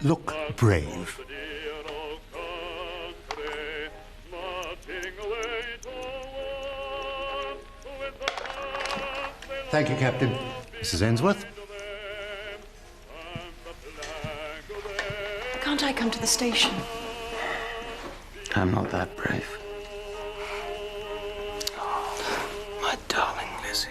look brave. Thank you, Captain. Mrs. Ainsworth? Can't I come to the station? I'm not that brave. Oh, my darling Lizzie.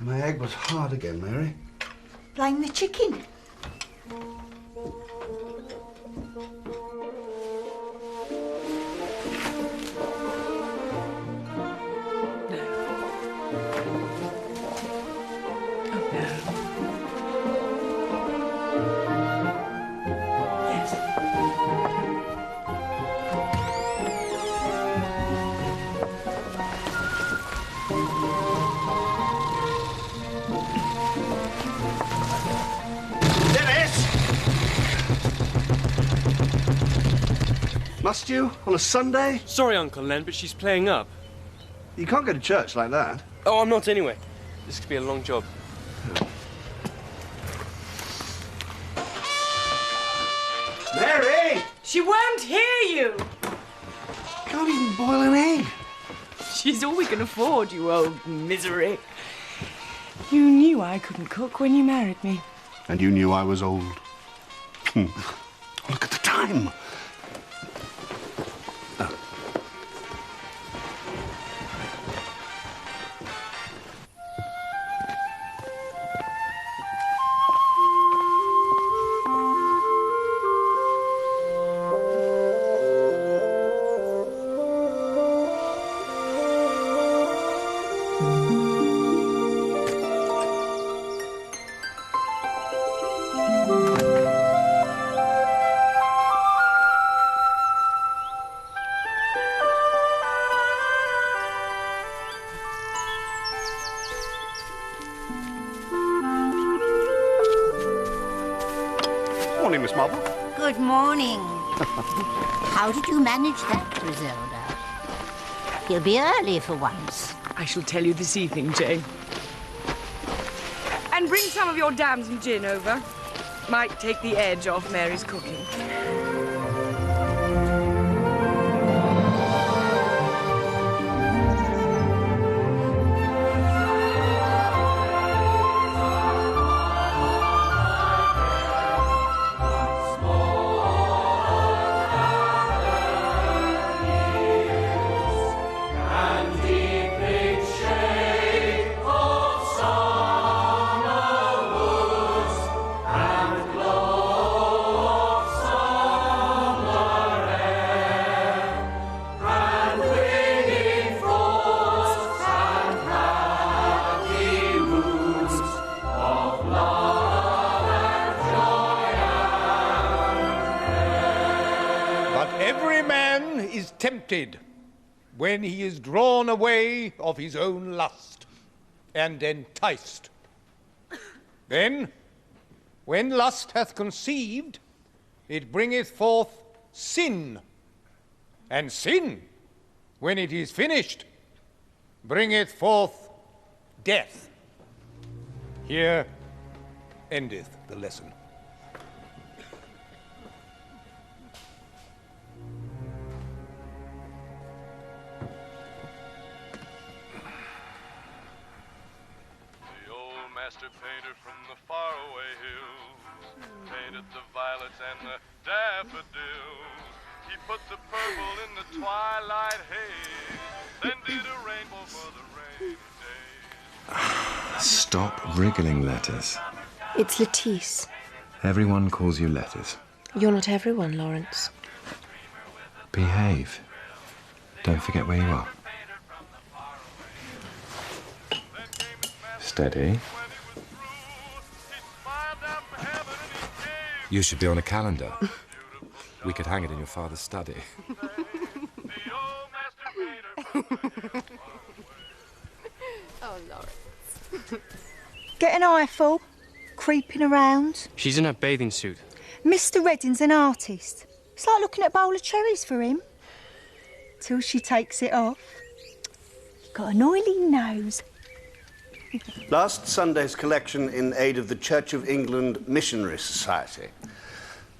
My egg was hard again, Mary. Blame the chicken. Must you? On a Sunday? Sorry, Uncle Len, but she's playing up. You can't go to church like that. Oh, I'm not anyway. This could be a long job. Mary! She won't hear you. Can't even boil an egg. She's all we can afford, you old misery. You knew I couldn't cook when you married me. And you knew I was old. Look at the time. Morning, Miss Marple. Good morning. How did you manage that, Griselda? You'll be early for once. I shall tell you this evening, Jane. And bring some of your dams and gin over. Might take the edge off Mary's cooking. Tempted when he is drawn away of his own lust and enticed Then, when lust hath conceived, it bringeth forth sin. And sin, when it is finished, bringeth forth death. Here endeth the lesson. Master painter from the faraway hills painted the violets and the daffodils. He put the purple in the twilight haze, then did a rainbow for the rainy days. Stop wriggling letters. It's Lettice. Everyone calls you letters. You're not everyone, Lawrence. Behave. Don't forget where you are. Steady. You should be on a calendar. We could hang it in your father's study. Oh, Lawrence. Get an eyeful, creeping around. She's in her bathing suit. Mr. Redding's an artist. It's like looking at a bowl of cherries for him. Till she takes it off. You've got an oily nose. Last Sunday's collection in aid of the Church of England Missionary Society.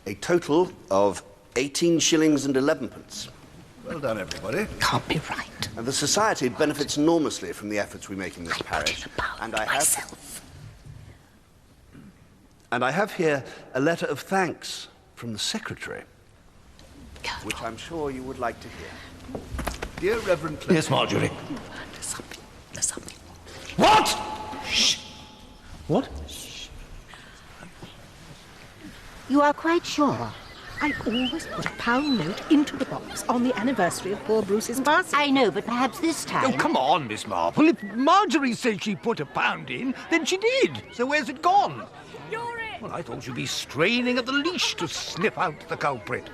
A total of 18 shillings and 11 pence. Well done, everybody. Can't be right. And the Society benefits enormously from the efforts we make in this parish. And I have here a letter of thanks from the Secretary, which I'm sure you would like to hear. Dear Reverend Clerk... Yes, Marjorie. There's something. What? Shh. What? You are quite sure? I always put a £1 note into the box on the anniversary of poor Bruce's passing. I know, but perhaps this time... Oh, come on, Miss Marple. If Marjorie said she put £1 in, then she did. So where's it gone? You're it! Well, I thought you'd be straining at the leash to sniff out the culprit.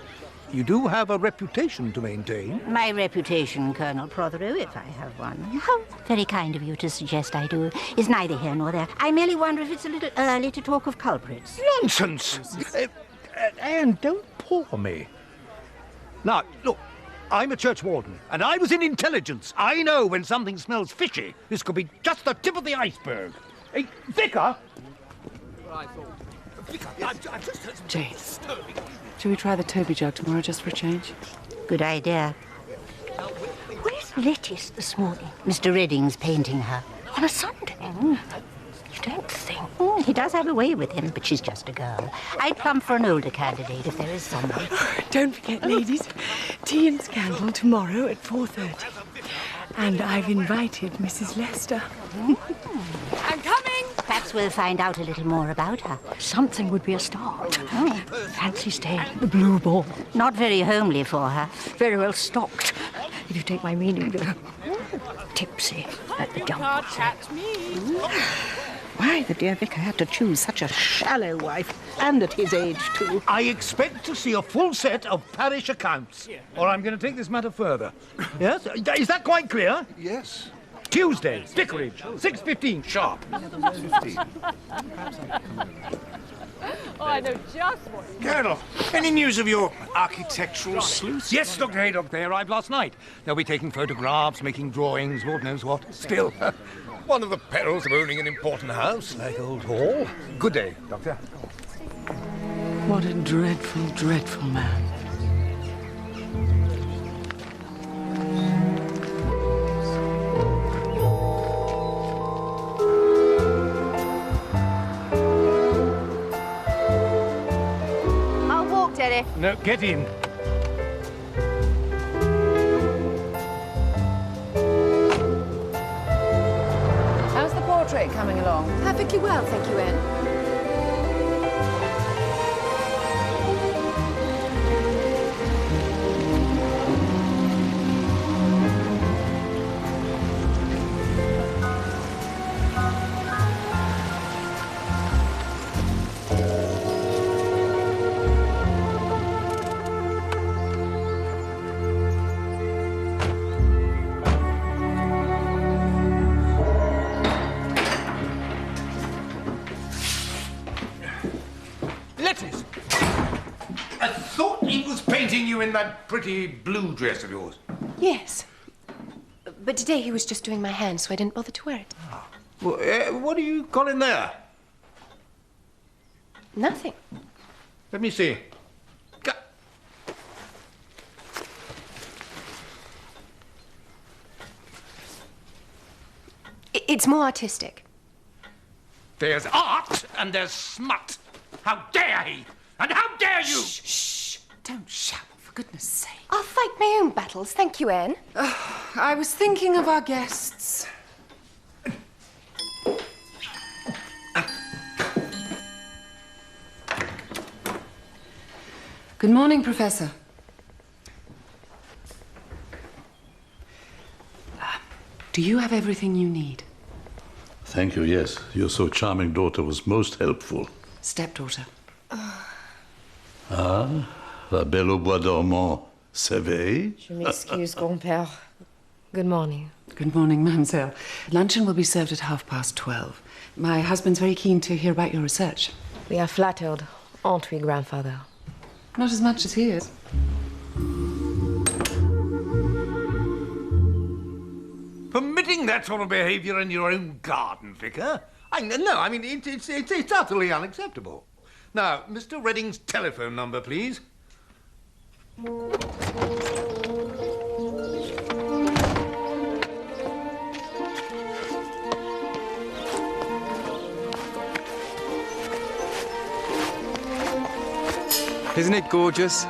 You do have a reputation to maintain. My reputation, Colonel Prodero, if I have one. How very kind of you to suggest I do, is neither here nor there. I merely wonder if it's a little early to talk of culprits. Nonsense! Anne, don't paw me. Now, look, I'm a church warden, and I was in intelligence. I know when something smells fishy. This could be just the tip of the iceberg. Hey, Vicar! Vicar, I've just heard some Jane, shall we try the Toby jug tomorrow just for a change? Good idea. Where's Lettice this morning? Mr. Redding's painting her. On a Sunday? You don't think? He does have a way with him, but she's just a girl. I'd plump for an older candidate if there is someone. Don't forget, ladies, tea and scandal tomorrow at 4:30. And I've invited Mrs. Lester. I'm coming! Perhaps we'll find out a little more about her. Something would be a start. Fancy staying at the Blue Ball. Not very homely for her. Very well stocked, if you take my meaning, though. Tipsy at the jump. Can't catch me. Why the dear vicar had to choose such a shallow wife, and at his age, too. I expect to see a full set of parish accounts, or I'm going to take this matter further. Yes? Is that quite clear? Yes. Tuesday, Vicarage, 6:15 sharp. 15. Oh, I know just what you Colonel, any news of your architectural sleuth? Yes, Dr. Haydock, they arrived last night. They'll be taking photographs, making drawings, Lord knows what. Still, one of the perils of owning an important house like Old Hall. Good day, Doctor. What a dreadful, dreadful man. I'll walk, Daddy. No, get in. How's the portrait coming along? Perfectly well, thank you, Anne. seen you in that pretty blue dress of yours. Yes. But today he was just doing my hand, so I didn't bother to wear it. Well, what have you got in there? Nothing. Let me see. It's more artistic. There's art and there's smut. How dare he? And how dare you? Shh, shh. Don't shout, for goodness sake. I'll fight my own battles. Thank you, Anne. I was thinking of our guests. Good morning, Professor. Do you have everything you need? Thank you, yes. Your so charming daughter was most helpful. Stepdaughter. Ah, la belle au bois dormant s'éveille. Je m'excuse, grand-père. Good morning. Good morning, mademoiselle. Luncheon will be served at 12:30. My husband's very keen to hear about your research. We are flattered, aren't we, grandfather? Not as much as he is. Permitting that sort of behaviour in your own garden, Vicar? I mean, it's utterly unacceptable. Now, Mr. Redding's telephone number, please. Isn't it gorgeous?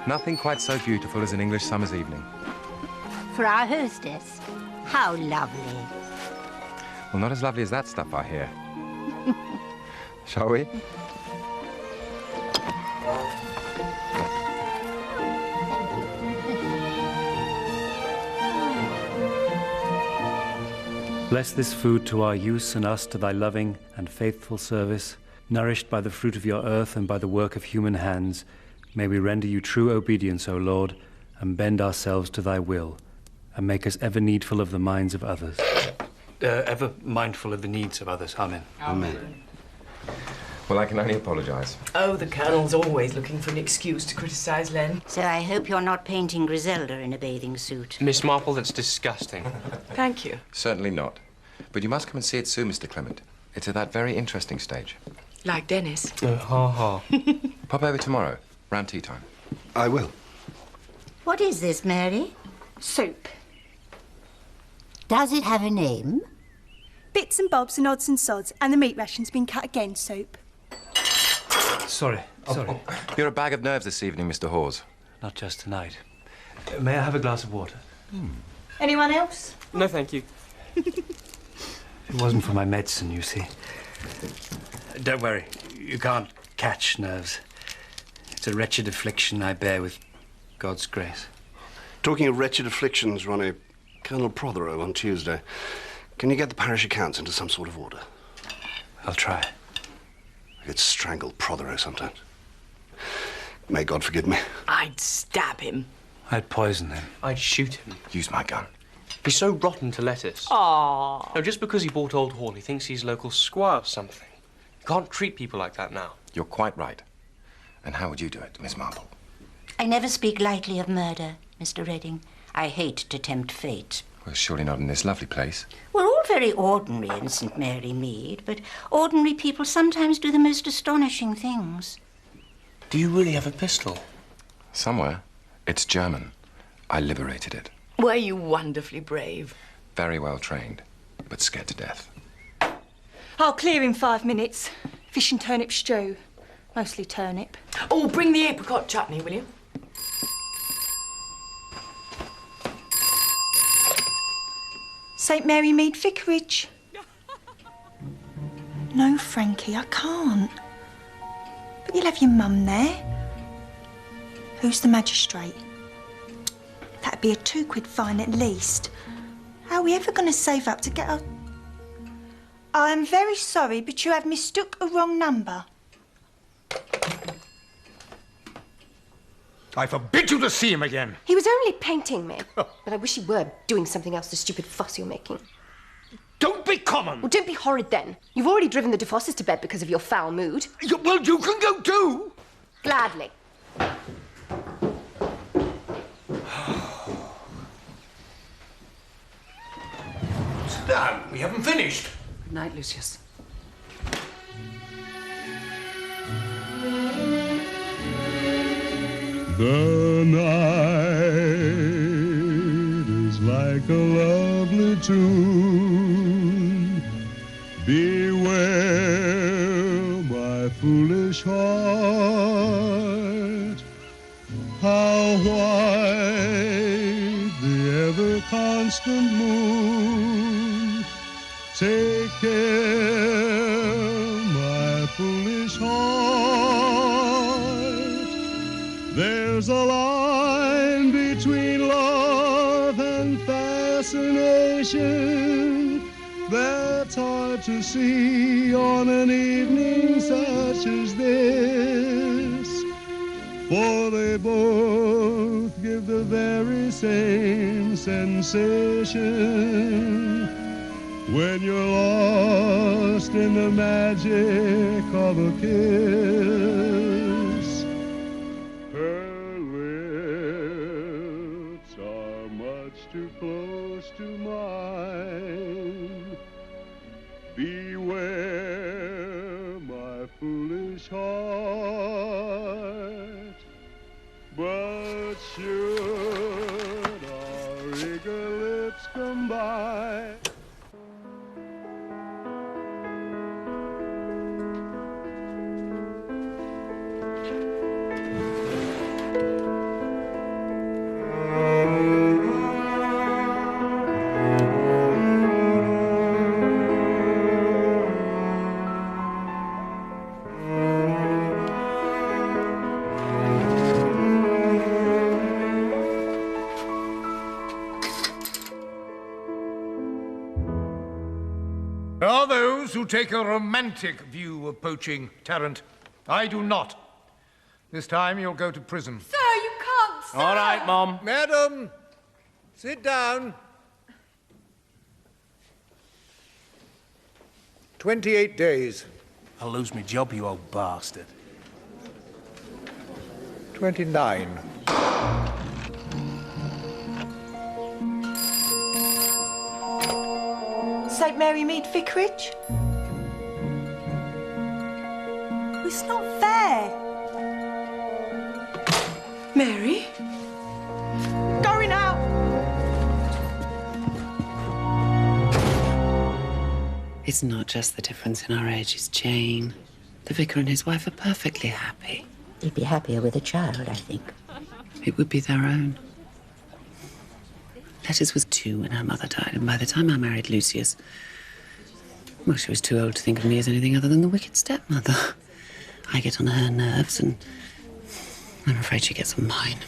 Nothing quite so beautiful as an English summer's evening. For our hostess, how lovely. Well, not as lovely as that stuff, I hear. Shall we? Bless this food to our use and us to thy loving and faithful service. Nourished by the fruit of your earth and by the work of human hands, may we render you true obedience, O Lord, and bend ourselves to thy will, and make us ever needful of the minds of others. Ever mindful of the needs of others. Amen. Amen. Well, I can only apologise. Oh, the Colonel's always looking for an excuse to criticise Len. So I hope you're not painting Griselda in a bathing suit. Miss Marple, that's disgusting. Thank you. Certainly not. But you must come and see it soon, Mr. Clement. It's at that very interesting stage. Like Dennis. Ha. Pop over tomorrow, round tea time. I will. What is this, Mary? Soup. Does it have a name? Bits and bobs and odds and sods, and the meat ration's been cut again, soup. Sorry. You're a bag of nerves this evening, Mr. Hawes. Not just tonight. May I have a glass of water? Anyone else? No, thank you. It wasn't for my medicine, you see. Don't worry. You can't catch nerves. It's a wretched affliction I bear with God's grace. Talking of wretched afflictions, Ronnie, Colonel Prodero on Tuesday. Can you get the parish accounts into some sort of order? I'll try. I could strangle Prodero sometimes. May God forgive me. I'd stab him. I'd poison him. I'd shoot him. Use my gun. He's so rotten to lettuce. Aww. No, just because he bought Old Hall, he thinks he's local squire or something. You can't treat people like that now. You're quite right. And how would you do it, Miss Marple? I never speak lightly of murder, Mr. Redding. I hate to tempt fate. Well, surely not in this lovely place. We're all very ordinary in St. Mary Mead, but ordinary people sometimes do the most astonishing things. Do you really have a pistol? Somewhere. It's German. I liberated it. Were you wonderfully brave? Very well trained, but scared to death. I'll clear in 5 minutes. Fish and turnip stew. Mostly turnip. Oh, bring the apricot chutney, will you? St. Mary Mead Vicarage. No, Frankie, I can't. But you'll have your mum there. Who's the magistrate? That'd be a £2 fine at least. How are we ever going to save up to get a... I am very sorry, but you have mistook a wrong number. I forbid you to see him again. He was only painting me. But I wish he were doing something else, the stupid fuss you're making. Don't be common. Well, don't be horrid then. You've already driven the DeFosses to bed because of your foul mood. Well, you can go too. Gladly. down. We haven't finished. Good night, Lucius. The night is like a lovely tune. Beware, my foolish heart, how white the ever-constant moon. Take care, my foolish heart. There's a line between love and fascination that's hard to see on an evening such as this. For they both give the very same sensation when you're lost in the magic of a kiss. Her lips are much too close to mine. Beware, my foolish heart. But should our eager lips combine, There are those who take a romantic view of poaching, Tarrant. I do not. This time you'll go to prison. Sir, you can't, sir! All right, Mom. Madam, sit down. 28 days. I'll lose my job, you old bastard. 29. St Mary Mead Vicarage? It's not fair. Mary? Going out. It's not just the difference in our ages, Jane. The vicar and his wife are perfectly happy. He'd be happier with a child, I think. It would be their own. Lettice was 2 when her mother died, and by the time I married Lucius, well, she was too old to think of me as anything other than the wicked stepmother. I get on her nerves, and I'm afraid she gets on mine.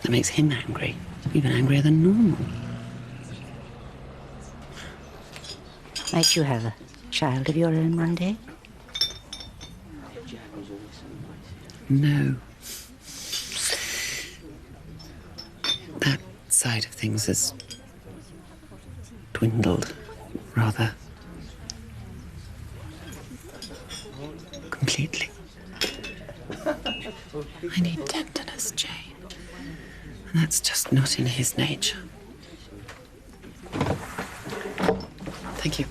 That makes him angry, even angrier than normal. Might you have a child of your own one day? No. That side of things has dwindled, rather. Completely. I need tenderness, Jane. And that's just not in his nature. Thank you.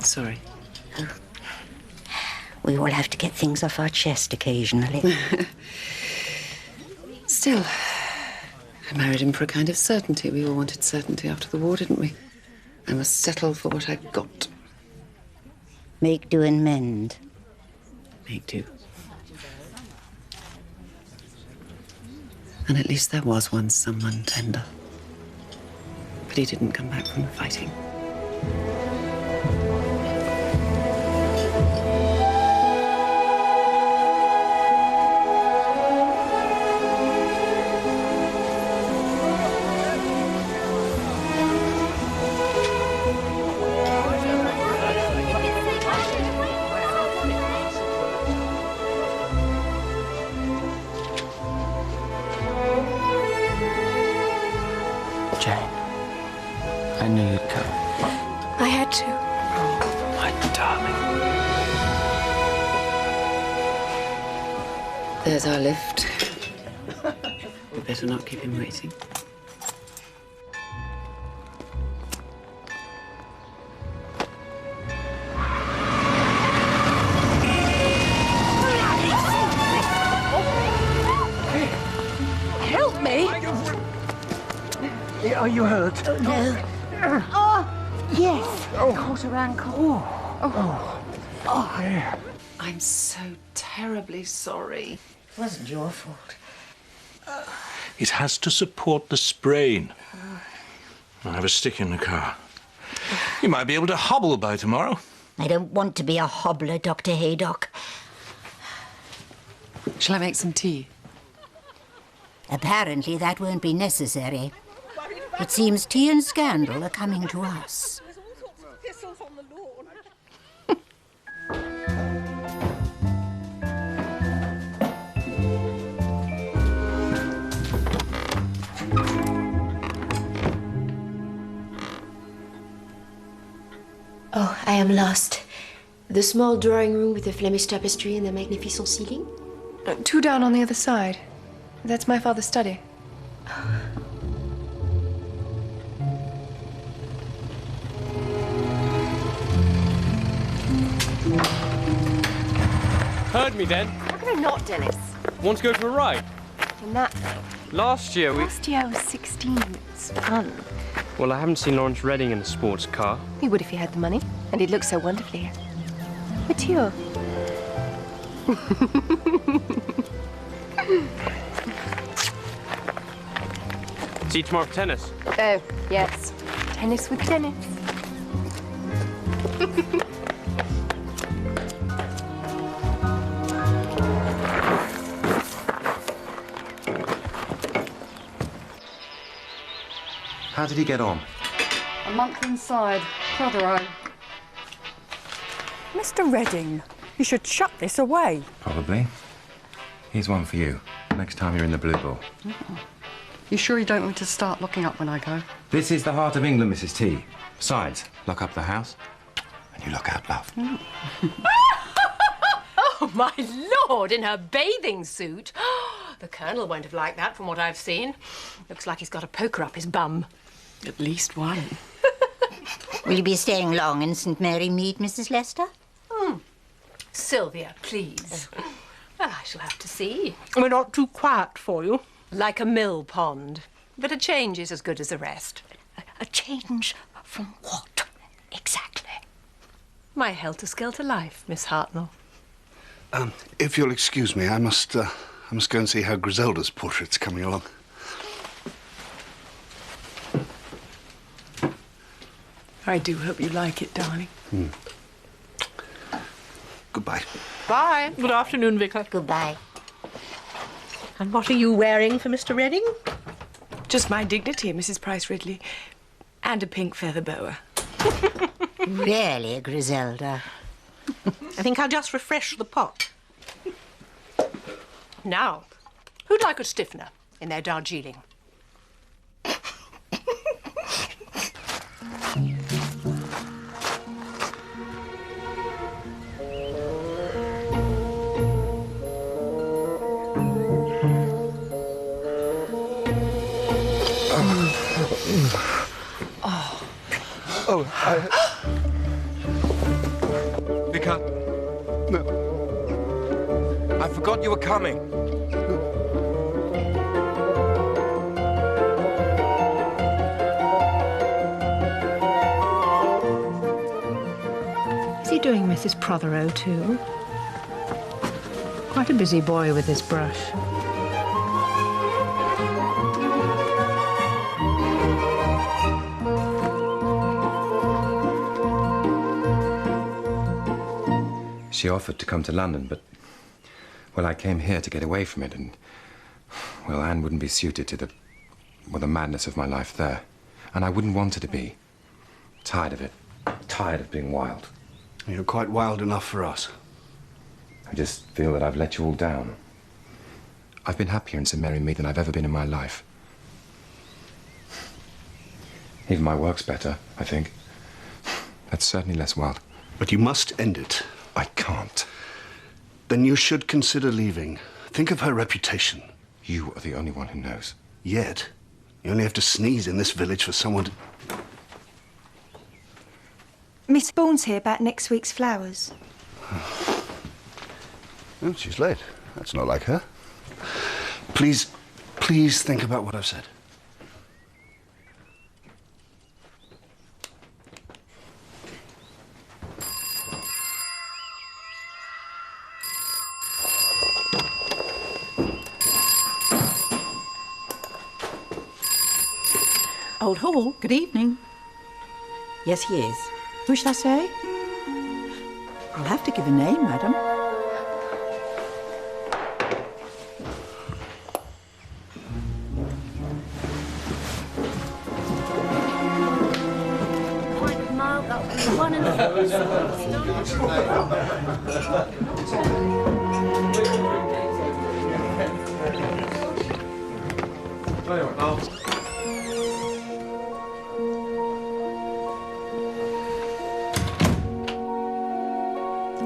Sorry. We all have to get things off our chest occasionally. Still, I married him for a kind of certainty. We all wanted certainty after the war, didn't we? I must settle for what I got. Make do and mend. Make do. And at least there was once someone tender. But he didn't come back from the fighting. I knew you'd come. I had to. My darling. There's our lift. We better not keep him waiting. Are you hurt? Oh, no. Oh, yes. Caught her ankle. Yeah. I'm so terribly sorry. It wasn't your fault. It has to support the sprain. I have a stick in the car. You might be able to hobble by tomorrow. I don't want to be a hobbler, Dr. Haydock. Shall I make some tea? Apparently that won't be necessary. It seems tea and scandal are coming to us. Oh, I am lost. The small drawing room with the Flemish tapestry and the magnificent ceiling? 2 down on the other side. That's my father's study. Heard me then? How can I not, Dennis? Want to go for a ride? In that thing. Last year I was 16. It's fun. Well, I haven't seen Lawrence Redding in a sports car. He would if he had the money. And he'd look so wonderfully mature. See you tomorrow for tennis. Oh, yes. Tennis with Dennis. How did he get on? A month inside. Prodero. Mr. Redding, you should shut this away. Probably. Here's one for you. Next time you're in the blue ball. You sure you don't want to start looking up when I go? This is the heart of England, Mrs. T. Besides, lock up the house and you look out, love. Oh, my lord, in her bathing suit. The Colonel won't have liked that from what I've seen. Looks like he's got a poker up his bum. At least one. Will you be staying long in St. Mary Mead, Mrs. Lester? Sylvia, please. Well, I shall have to see. We're not too quiet for you. Like a mill pond. But a change is as good as a rest. A change from what, exactly? My helter-skelter life, Miss Hartnell. If you'll excuse me, I must go and see how Griselda's portrait's coming along. I do hope you like it, darling. Goodbye. Bye. Good afternoon, Vicar. Goodbye. And what are you wearing for Mr. Redding? Just my dignity, Mrs. Price Ridley. And a pink feather boa. Really, Griselda? I think I'll just refresh the pot. Now, who'd like a stiffener in their Darjeeling? Vicar? No. I forgot you were coming. Is he doing Mrs. Prodero too? Quite a busy boy with his brush. She offered to come to London, but, well, I came here to get away from it, and, well, Anne wouldn't be suited to the madness of my life there. And I wouldn't want her to be. Tired of it. Tired of being wild. You're quite wild enough for us. I just feel that I've let you all down. I've been happier in St. Mary Mead than I've ever been in my life. Even my work's better, I think. That's certainly less wild. But you must end it. I can't. Then you should consider leaving. Think of her reputation. You are the only one who knows. Yet, you only have to sneeze in this village for someone to... Miss Bourne's here about next week's flowers. Oh, she's late. That's not like her. Please think about what I've said. Old Hall, good evening. Yes, he is. Who should I say? I'll have to give a name, madam. One and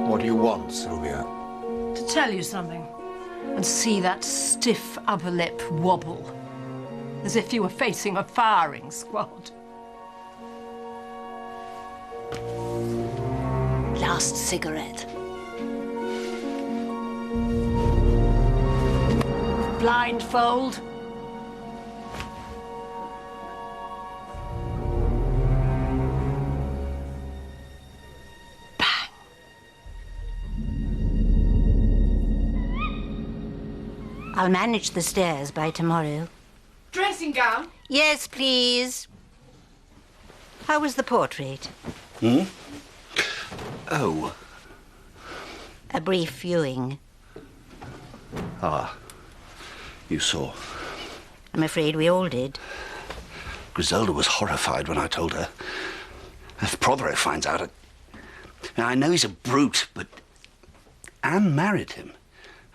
What do you want, Sylvia? To tell you something, and see that stiff upper lip wobble, as if you were facing a firing squad. Last cigarette. Blindfold. I'll manage the stairs by tomorrow. Dressing gown? Yes, please. How was the portrait? Oh. A brief viewing. Ah. You saw. I'm afraid we all did. Griselda was horrified when I told her. If Prodero finds out, now, I know he's a brute, but Anne married him,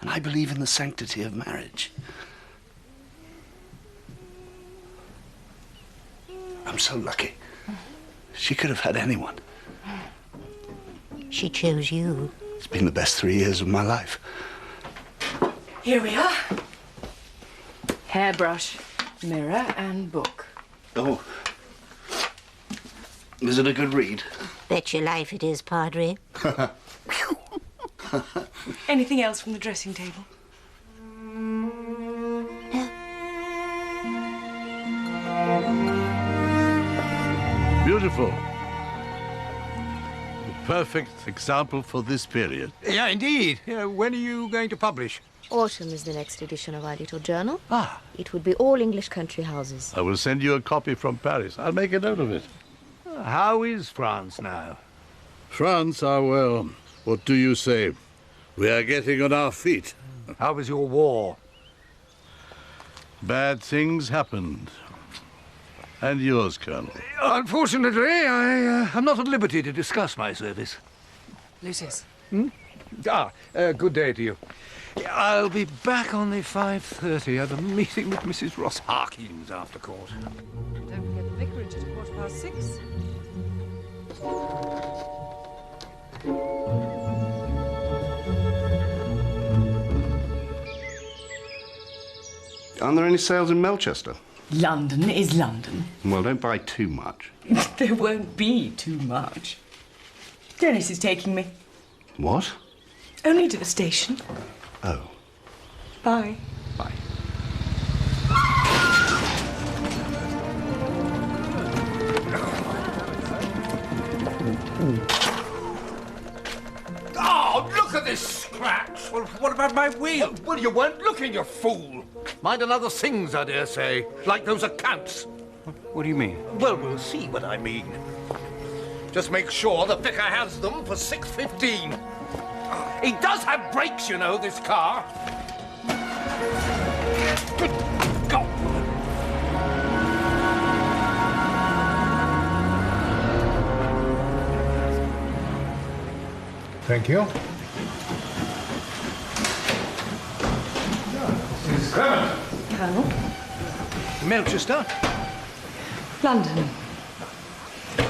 and I believe in the sanctity of marriage. I'm so lucky. She could have had anyone. She chose you. It's been the best 3 years of my life. Here we are. Hairbrush, mirror, and book. Oh. Is it a good read? Bet your life it is, Padre. Anything else from the dressing table? Beautiful. The perfect example for this period. Yeah, indeed. When are you going to publish? Autumn is the next edition of our little journal. Ah. It would be all English country houses. I will send you a copy from Paris. I'll make a note of it. How is France now? France are well. What do you say? We are getting on our feet. How was your war? Bad things happened. And yours, Colonel? Unfortunately, I am not at liberty to discuss my service. Lucius. Good day to you. I'll be back on the 5:30. I have a meeting with Mrs. Ross Harkins after court. Don't forget the vicarage at 6:15. Aren't there any sales in Melchester? London is London. Well, don't buy too much. There won't be too much. Dennis is taking me. What? Only to the station. Oh. Bye. Bye. Oh, look at this scratch! Well, what about my wheel? Well, you weren't looking, you fool! Mind another things, I dare say, like those accounts. What do you mean? Well, we'll see what I mean. Just make sure the vicar has them for 6:15. He does have brakes, you know, this car. Good God! Thank you. Mrs. Clement. Colonel. Melchester. London.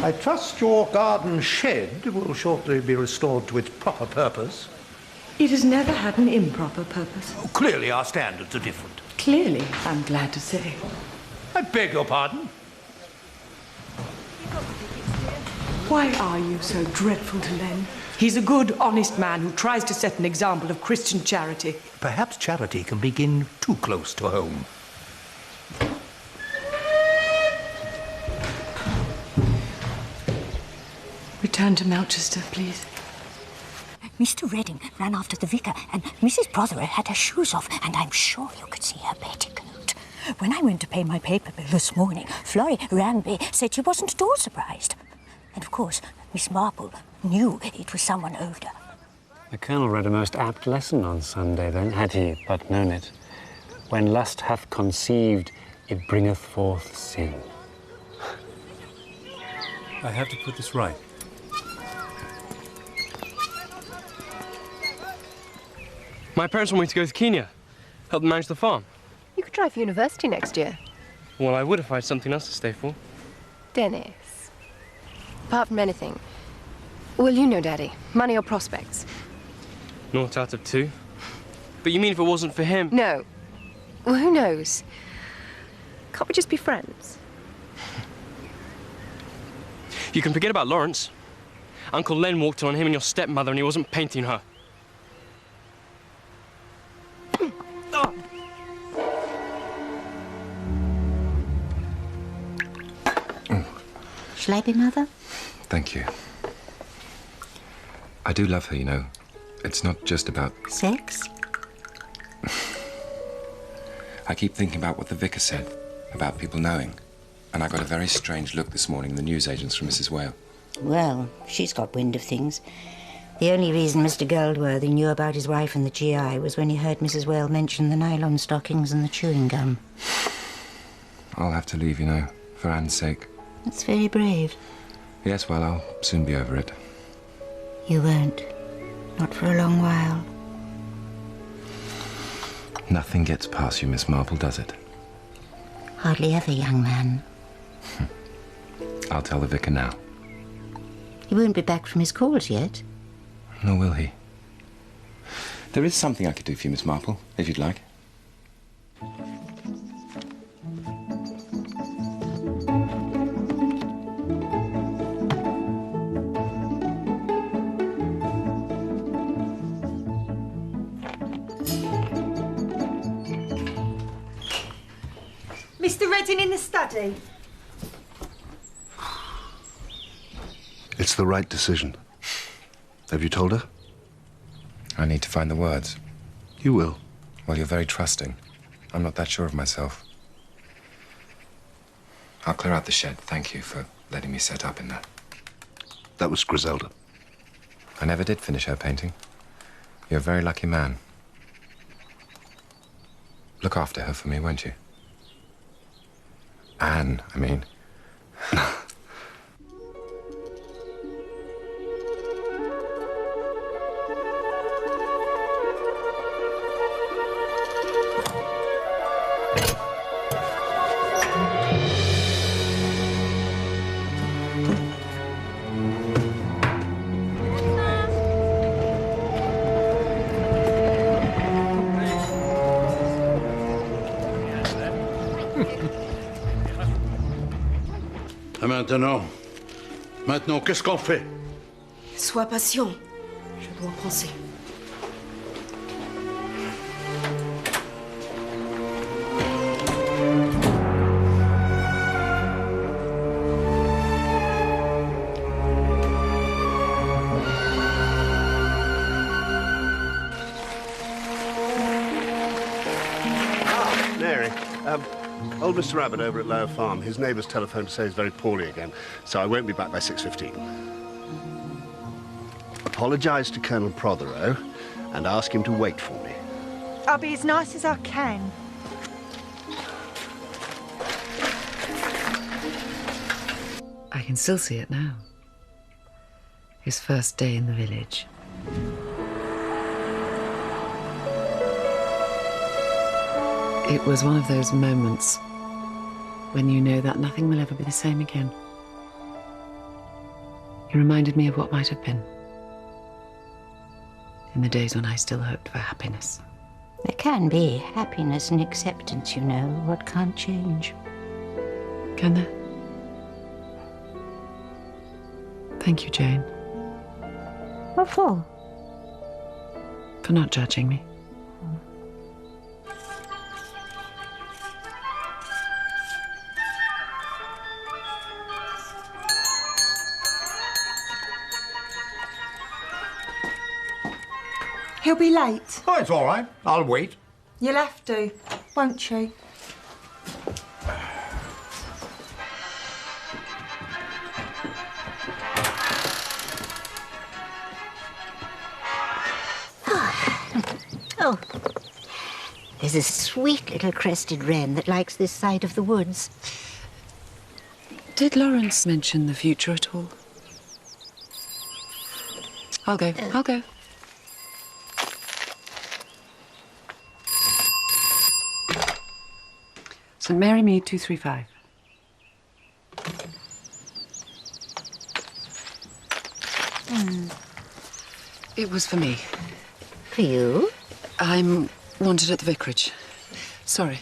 I trust your garden shed will shortly be restored to its proper purpose. It has never had an improper purpose. Oh, clearly our standards are different. Clearly, I'm glad to say. I beg your pardon? Why are you so dreadful to Len? He's a good, honest man who tries to set an example of Christian charity. Perhaps charity can begin too close to home. Return to Melchester, please. Mr. Redding ran after the vicar, and Mrs. Prodero had her shoes off, and I'm sure you could see her petticoat. When I went to pay my paper bill this morning, Florrie rang me, said she wasn't at all surprised. And of course, Miss Marple knew it was someone older. The Colonel read a most apt lesson on Sunday, then, had he but known it. When lust hath conceived, it bringeth forth sin. I have to put this right. My parents want me to go to Kenya, help them manage the farm. You could try for university next year. Well, I would if I had something else to stay for. Dennis. Apart from anything, well, you know, Daddy, money or prospects? 0 out of 2. But you mean if it wasn't for him? No. Well, who knows? Can't we just be friends? You can forget about Lawrence. Uncle Len walked in on him and your stepmother and he wasn't painting her. Shall I be mother? Thank you. I do love her, you know. It's not just about... Sex? I keep thinking about what the vicar said, about people knowing. And I got a very strange look this morning in the newsagents from Mrs. Whale. Well, she's got wind of things. The only reason Mr. Goldworthy knew about his wife and the GI was when he heard Mrs. Whale mention the nylon stockings and the chewing gum. I'll have to leave, you know, for Anne's sake. That's very brave. Yes, well, I'll soon be over it. You won't. Not for a long while. Nothing gets past you, Miss Marple, does it? Hardly ever, young man. I'll tell the vicar now. He won't be back from his calls yet. Nor will he. There is something I could do for you, Miss Marple, if you'd like. Mr. Redding in the study. It's the right decision. Have you told her? I need to find the words. You will. Well, you're very trusting. I'm not that sure of myself. I'll clear out the shed. Thank you for letting me set up in there. That was Griselda. I never did finish her painting. You're a very lucky man. Look after her for me, won't you? Anne, I mean. Maintenant, qu'est-ce qu'on fait? Sois patient. Je dois penser. Mary, old Mr. Rabbit over at Lower Farm, his neighbour's telephoned to say he's very poorly again, so I won't be back by 6:15. Apologise to Colonel Prodero and ask him to wait for me. I'll be as nice as I can. I can still see it now. His first day in the village. It was one of those moments when you know that nothing will ever be the same again. He reminded me of what might have been. In the days when I still hoped for happiness. There can be happiness and acceptance, you know, what can't change. Can there? Thank you, Jane. What for? For not judging me. He'll be late. Oh, it's all right. I'll wait. You'll have to, won't you? Oh, there's a sweet little crested wren that likes this side of the woods. Did Lawrence mention the future at all? I'll go. I'll go. St Mary Mead 235. It was for me. For you? I'm wanted at the Vicarage. Sorry.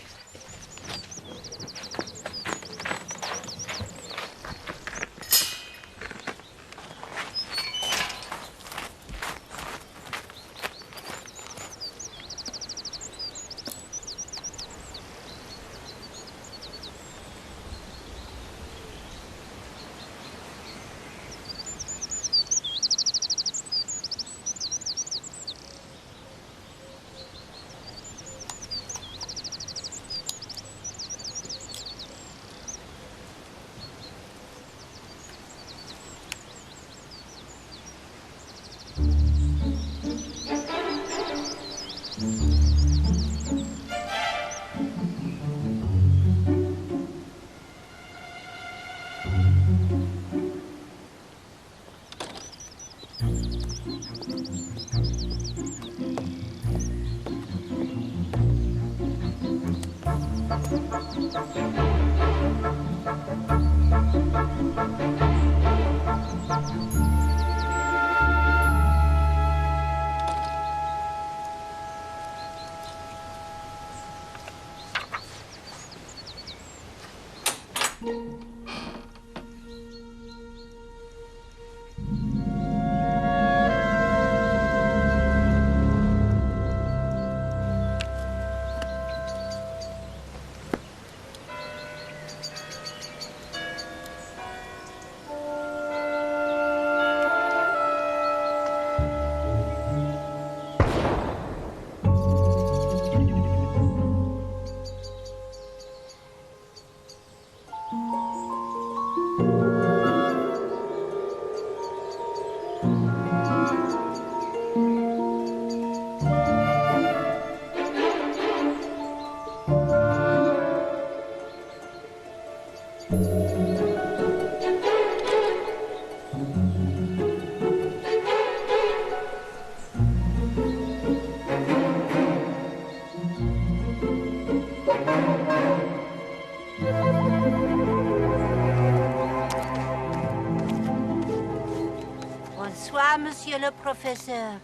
Bonsoir, monsieur le professeur.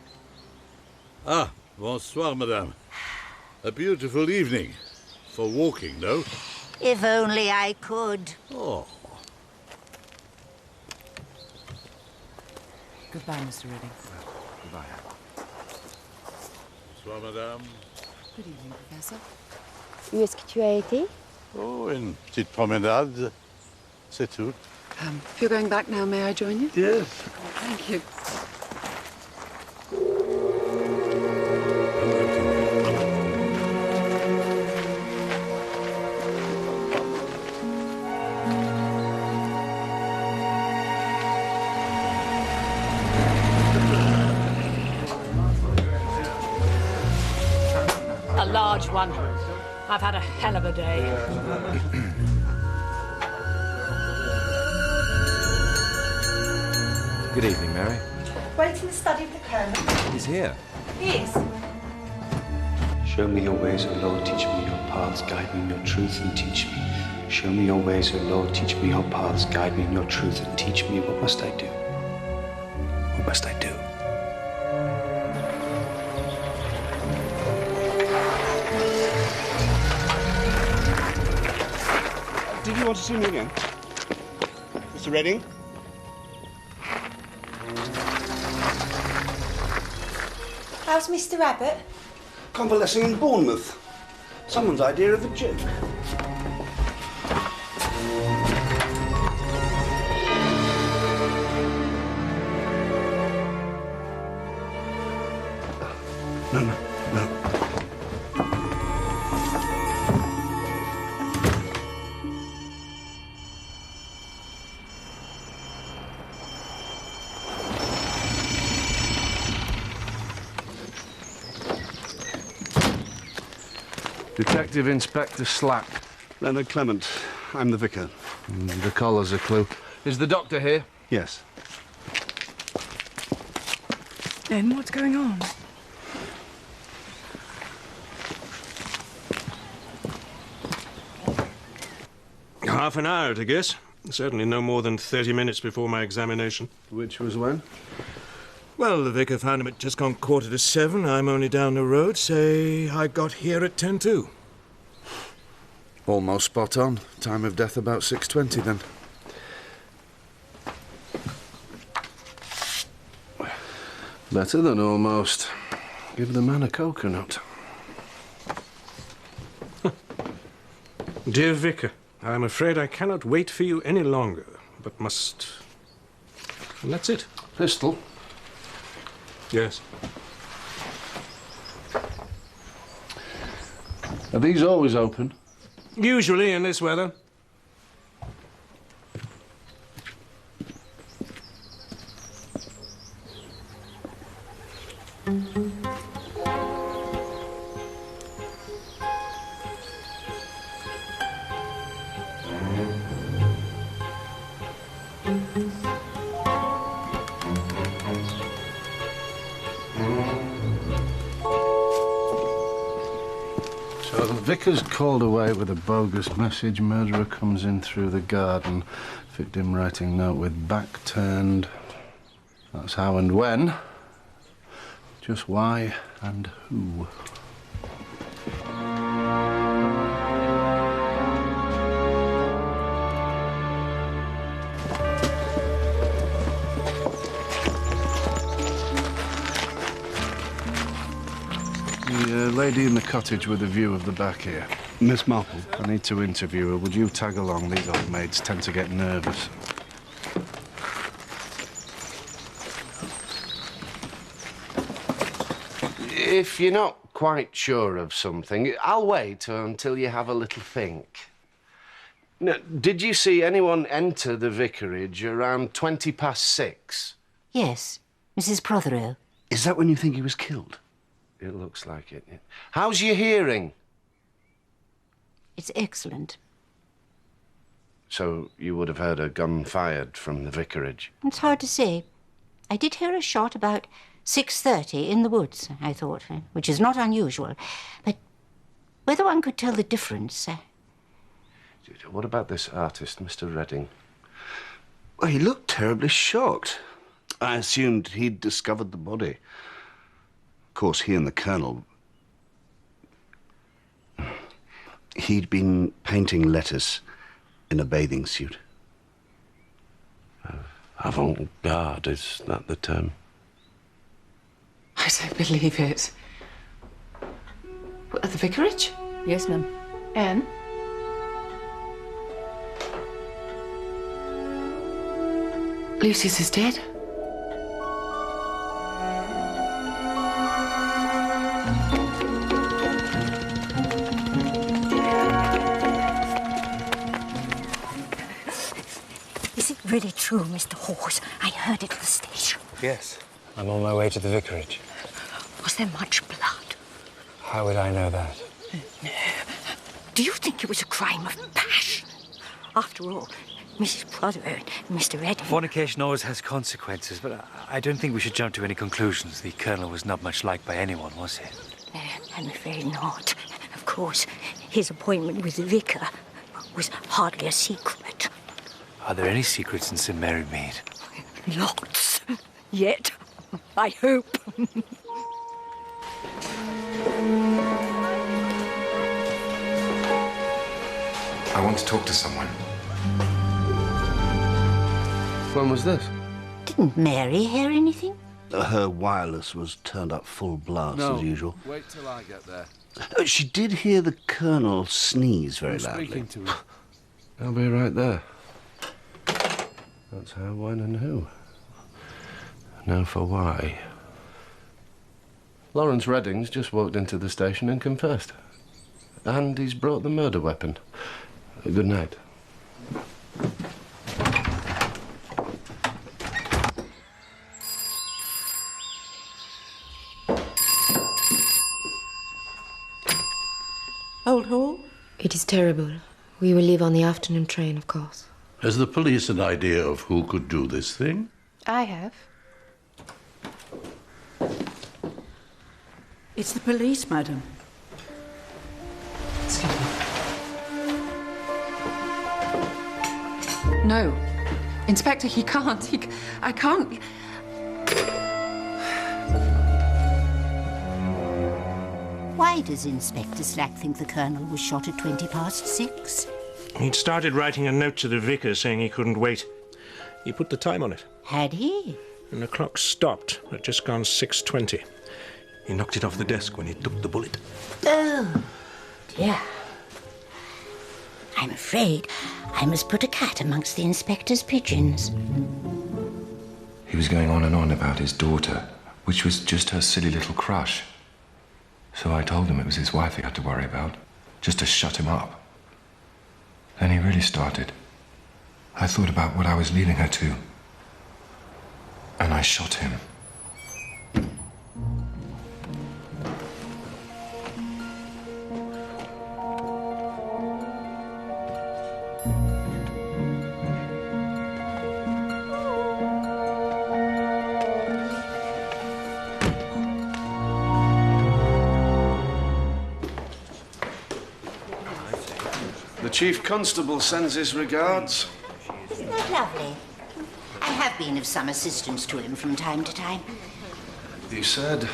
Ah, bonsoir, madame. A beautiful evening. For walking, no? If only I could. Oh. Goodbye, Mr. Redding. Goodbye. Bonsoir, madame. Good evening, Professor. Où est-ce que tu as été? Oh, une petite promenade. C'est tout. If you're going back now, may I join you? Yes. Thank you. A large one. I've had a hell of a day. Good evening, Mary. Wait in the study of the Colonel. He's here. He is. Show me your ways, O Lord, teach me your paths, guide me in your truth and teach me. Show me your ways, O Lord, teach me your paths, guide me in your truth and teach me. What must I do? What must I do? Did you want to see me again? Mr. Redding? How's Mr. Abbott? Convalescing in Bournemouth. Someone's idea of a joke. No. Detective Inspector Slack. Leonard Clement. I'm the vicar. The collar's a clue. Is the doctor here? Yes. Len, what's going on? Half an hour, I guess. Certainly no more than 30 minutes before my examination. Which was when? Well, the vicar found him at just gone 7:15. I'm only down the road. Say I got here at 10:02. Almost spot on. Time of death about 6:20 then. Better than almost. Give the man a coconut. Dear Vicar, I'm afraid I cannot wait for you any longer, but must... And that's it. Pistol? Yes. Are these always open? Usually in this weather. So the vicar's called away with a bogus message. Murderer comes in through the garden. Victim writing note with back turned. That's how and when. Just why and who. The lady in the cottage with a view of the back here. Miss Marple. I need to interview her. Would you tag along? These old maids tend to get nervous. If you're not quite sure of something, I'll wait until you have a little think. Now, did you see anyone enter the vicarage around 6:20? Yes, Mrs. Prodero. Is that when you think he was killed? It looks like it. How's your hearing? It's excellent. So you would have heard a gun fired from the vicarage? It's hard to say. I did hear a shot about 6:30 in the woods, I thought, which is not unusual. But whether one could tell the difference... What about this artist, Mr. Redding? Well, he looked terribly shocked. I assumed he'd discovered the body. Of course, he and the Colonel... He'd been painting letters in a bathing suit. Avant-garde, is that the term? I don't believe it. At the vicarage? Yes, ma'am. Anne? Lucius is dead? Is it really true, Mr. Hawes? I heard it at the station. Yes. I'm on my way to the vicarage. Was there much blood? How would I know that? No. Do you think it was a crime of passion? After all, Mrs. Prodero and Mr. Redding... Fornication always has consequences, but I don't think we should jump to any conclusions. The Colonel was not much liked by anyone, was he? I'm afraid not. Of course, his appointment with the vicar was hardly a secret. Are there any secrets in St. Mary Mead? Lots. Yet, I hope. I want to talk to someone. When was this? Didn't Mary hear anything? Her wireless was turned up full blast, as usual. Wait till I get there. She did hear the Colonel sneeze very loudly. Speaking to her. I'll be right there. That's how, when, and who. Now for why. Lawrence Redding's just walked into the station and confessed. And he's brought the murder weapon. Good night. Oh, It is terrible. We will leave on the afternoon train, of course. Has the police an idea of who could do this thing? I have. It's the police, madam. Excuse me. No. Inspector, he can't. I can't. Why does Inspector Slack think the Colonel was shot at 6:20? He'd started writing a note to the vicar saying he couldn't wait. He put the time on it. Had he? And the clock stopped at just gone 6:20. He knocked it off the desk when he took the bullet. Oh, dear. I'm afraid I must put a cat amongst the inspector's pigeons. He was going on and on about his daughter, which was just her silly little crush. So I told him it was his wife he had to worry about, just to shut him up. Then he really started. I thought about what I was leaving her to, and I shot him. The Chief Constable sends his regards. Isn't that lovely? I have been of some assistance to him from time to time. You said?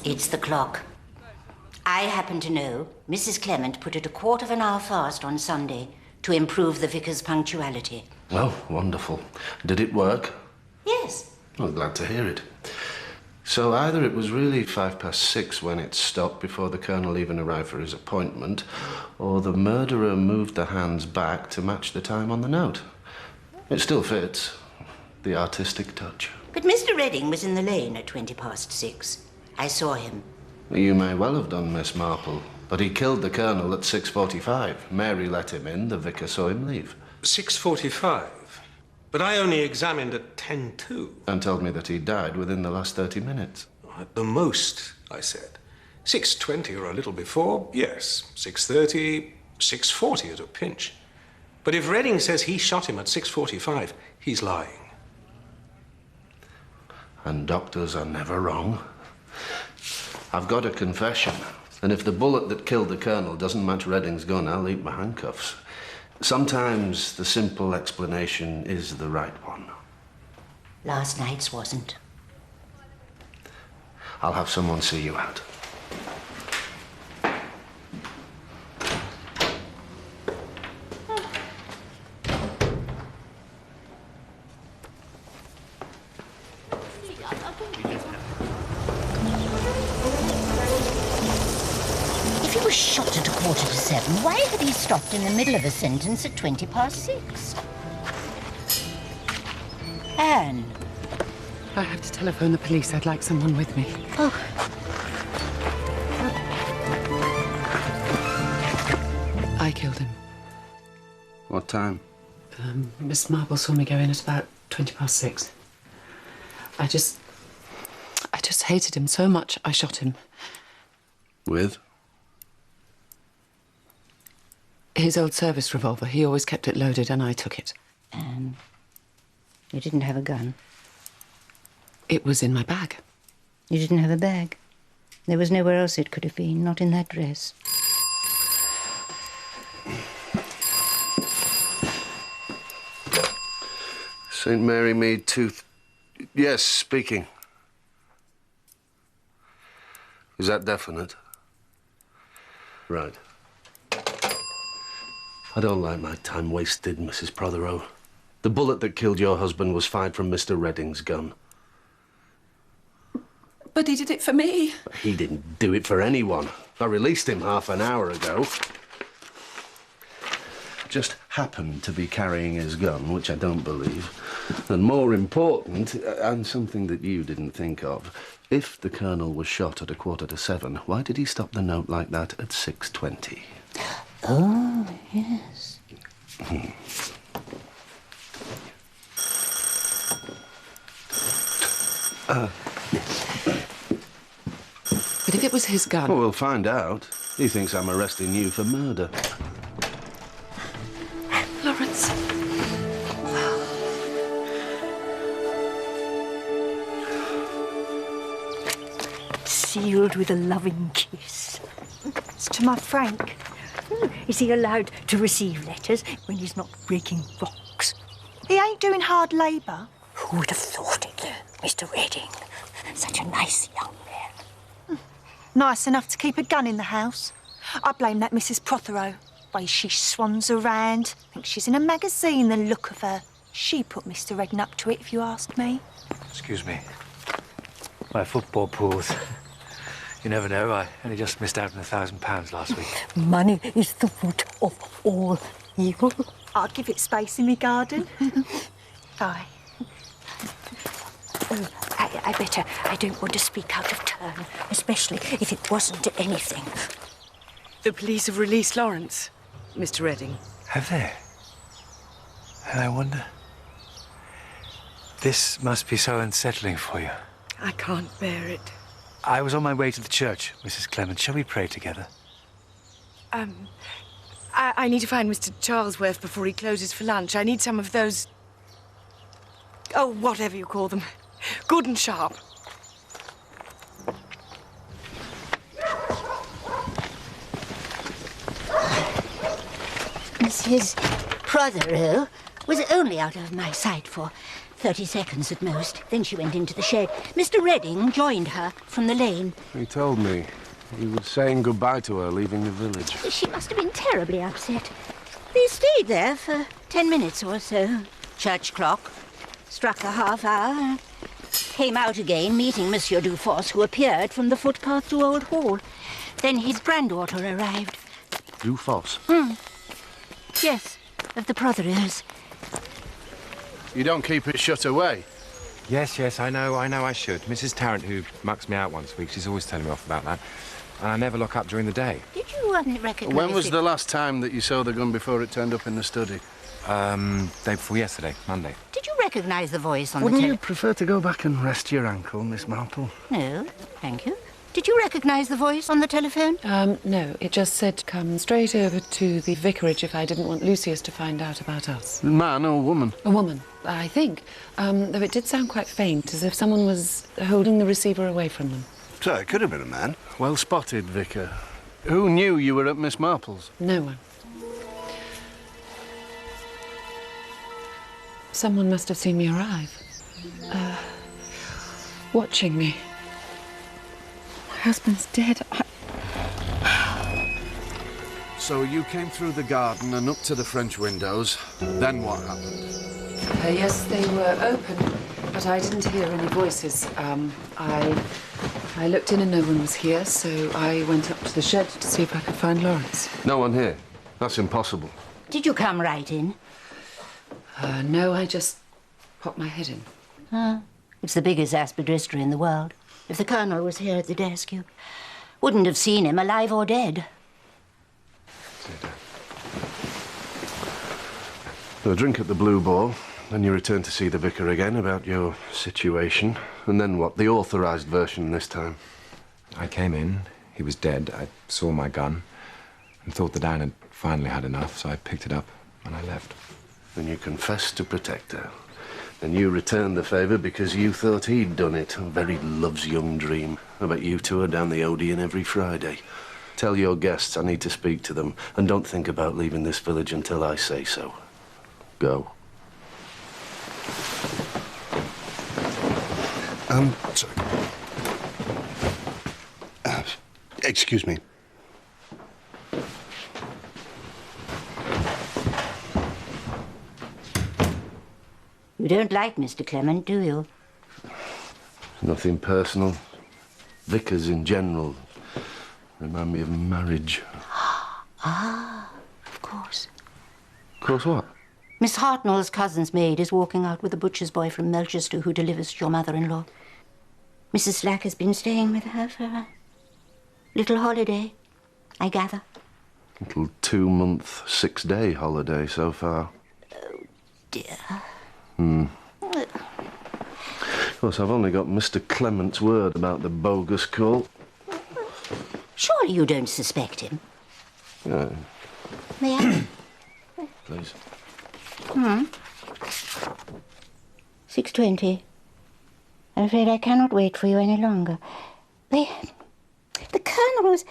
It's the clock. I happen to know Mrs. Clement put it a quarter of an hour fast on Sunday to improve the vicar's punctuality. Oh, wonderful. Did it work? Yes. Well, glad to hear it. So either it was really 6:05 when it stopped before the Colonel even arrived for his appointment, or the murderer moved the hands back to match the time on the note. It still fits. The artistic touch. But Mr. Redding was in the lane at 6:20. I saw him. You may well have done, Miss Marple, but he killed the Colonel at 6:45. Mary let him in, the vicar saw him leave. 6:45? But I only examined at 10:02. And told me that he died within the last 30 minutes. At the most, I said. 6:20 or a little before, yes. 6:30, 6:40 at a pinch. But if Redding says he shot him at 6:45, he's lying. And doctors are never wrong. I've got a confession, and if the bullet that killed the Colonel doesn't match Redding's gun, I'll eat my handcuffs. Sometimes the simple explanation is the right one. Last night's wasn't. I'll have someone see you out. If he was shot at 6:45, why had he stopped in the middle of a sentence at 6:20? Anne. I have to telephone the police. I'd like someone with me. Oh. I killed him. What time? Miss Marple saw me go in at about 6:20. I just hated him so much, I shot him. With? His old service revolver. He always kept it loaded, and I took it. You didn't have a gun? It was in my bag. You didn't have a bag? There was nowhere else it could have been, not in that dress. St. Mary Mead Tooth... Yes, speaking. Is that definite? Right. I don't like my time wasted, Mrs. Prodero. The bullet that killed your husband was fired from Mr. Redding's gun. But he did it for me. He didn't do it for anyone. I released him half an hour ago. Just happened to be carrying his gun, which I don't believe. And more important, and something that you didn't think of, if the Colonel was shot at 6:45, why did he stop the note like that at 6:20? Oh, yes. But if it was his gun... Well, we'll find out. He thinks I'm arresting you for murder. Lawrence. Sealed with a loving kiss. It's to my Frank. Is he allowed to receive letters when he's not breaking rocks? He ain't doing hard labour. Who would have thought it, Mr. Redding? Such a nice young man. Nice enough to keep a gun in the house. I blame that Mrs. Prothero. Way she swans around. Thinks she's in a magazine, the look of her. She put Mr. Redding up to it, if you ask me. Excuse me. My football pools. You never know, I only just missed out on £1,000 last week. Money is the root of all evil. I'll give it space in my garden. Aye. Oh, I don't want to speak out of turn, especially if it wasn't anything. The police have released Lawrence, Mr. Redding. Have they? And I wonder... This must be so unsettling for you. I can't bear it. I was on my way to the church, Mrs. Clement. Shall we pray together? I need to find Mr. Charlesworth before he closes for lunch. I need some of those... Oh, whatever you call them. Good and sharp. Mrs. Protherou was only out of my sight for 30 seconds at most. Then she went into the shed. Mr. Redding joined her from the lane. He told me he was saying goodbye to her, leaving the village. She must have been terribly upset. They stayed there for 10 minutes or so. Church clock struck the half hour. Came out again, meeting Monsieur Dufosse, who appeared from the footpath to Old Hall. Then his granddaughter arrived. Dufosse? Yes, of the Protherous. You don't keep it shut away? Yes, I know I should. Mrs. Tarrant, who mucks me out once a week, she's always telling me off about that. And I never lock up during the day. Did you recognise When was it? the last time that you saw the gun before it turned up in the study? Day before yesterday, Monday. Did you recognise the voice on Wouldn't the you prefer to go back and rest your ankle, Miss MARPL? No, thank you. Did you recognise the voice on the telephone? No, it just said come straight over to the vicarage if I didn't want Lucius to find out about us. Man or woman? A woman, I think. Though it did sound quite faint, as if someone was holding the receiver away from them. So it could have been a man. Well spotted, Vicar. Who knew you were at Miss MARPL's? No one. Someone must have seen me arrive. Watching me. My husband's dead. So you came through the garden and up to the French windows. Then what happened? Yes, they were open, but I didn't hear any voices. I looked in and no one was here, so I went up to the shed to see if I could find Lawrence. No one here? That's impossible. Did you come right in? No, I just popped my head in. It's the biggest aspidistra in the world. If the Colonel was here at the desk, you wouldn't have seen him, alive or dead. A drink at the Blue Ball, then you return to see the vicar again about your situation. And then what? The authorised version this time. I came in, he was dead, I saw my gun, and thought that Anne had finally had enough, so I picked it up and I left. Then you confessed to protect her. Then you returned the favour because you thought he'd done it. A very love's young dream. I bet you two are down the Odeon every Friday. Tell your guests I need to speak to them, and don't think about leaving this village until I say so. Go. Sorry. Excuse me. You don't like Mr. Clement, do you? Nothing personal. Vicars in general remind me of marriage. Of course. Of course what? Miss Hartnell's cousin's maid is walking out with a butcher's boy from Melchester who delivers to your mother-in-law. Mrs. Slack has been staying with her for a little holiday, I gather. Little 2-month, 6-day holiday so far. Oh, dear. Of course, I've only got Mr. Clement's word about the bogus call. Surely you don't suspect him. May I? Please. 6:20. I'm afraid I cannot wait for you any longer. The Colonel was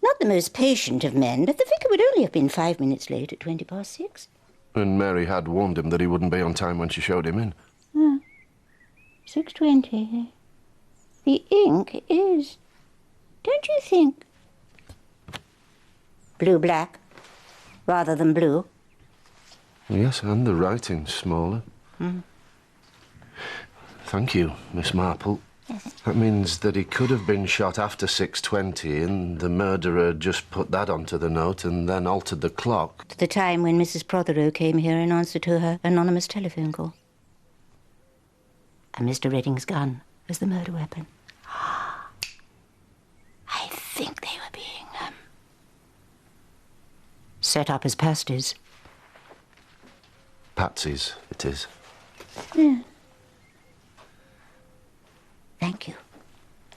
not the most patient of men, but the vicar would only have been 5 minutes late at 6:20. And Mary had warned him that he wouldn't be on time when she showed him in. 6:20. The ink is, don't you think, blue-black rather than blue? Yes, and the writing's smaller. Thank you, Miss Marple. That means that he could have been shot after 6:20 and the murderer just put that onto the note and then altered the clock. To the time when Mrs. Prodero came here in answer to her anonymous telephone call. And Mr. Redding's gun was the murder weapon. I think they were being set up as pasties. Patsies, it is. Yeah. Thank you,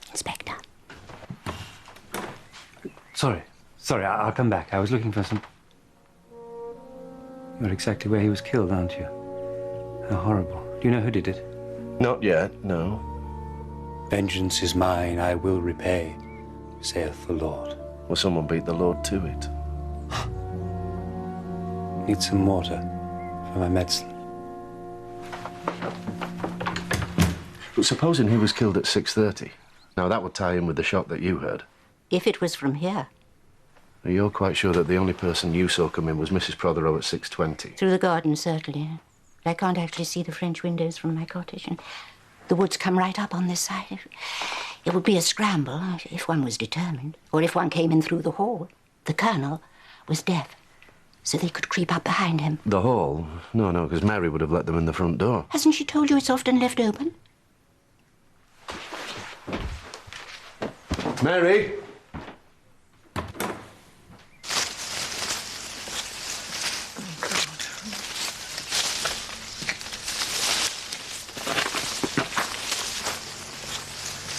Inspector. Sorry, I'll come back. I was looking for some... You're exactly where he was killed, aren't you? How horrible. Do you know who did it? Not yet, no. Vengeance is mine, I will repay, saith the Lord. Well, someone beat the Lord to it. Need some water for my medicine. But supposing he was killed at 6:30. Now, that would tie in with the shot that you heard. If it was from here. You're quite sure that the only person you saw come in was Mrs. Prodero at 6:20? Through the garden, certainly. I can't actually see the French windows from my cottage, and the woods come right up on this side. It would be a scramble if one was determined, or if one came in through the hall. The Colonel was deaf, so they could creep up behind him. The hall? No, because Mary would have let them in the front door. Hasn't she told you it's often left open? Mary?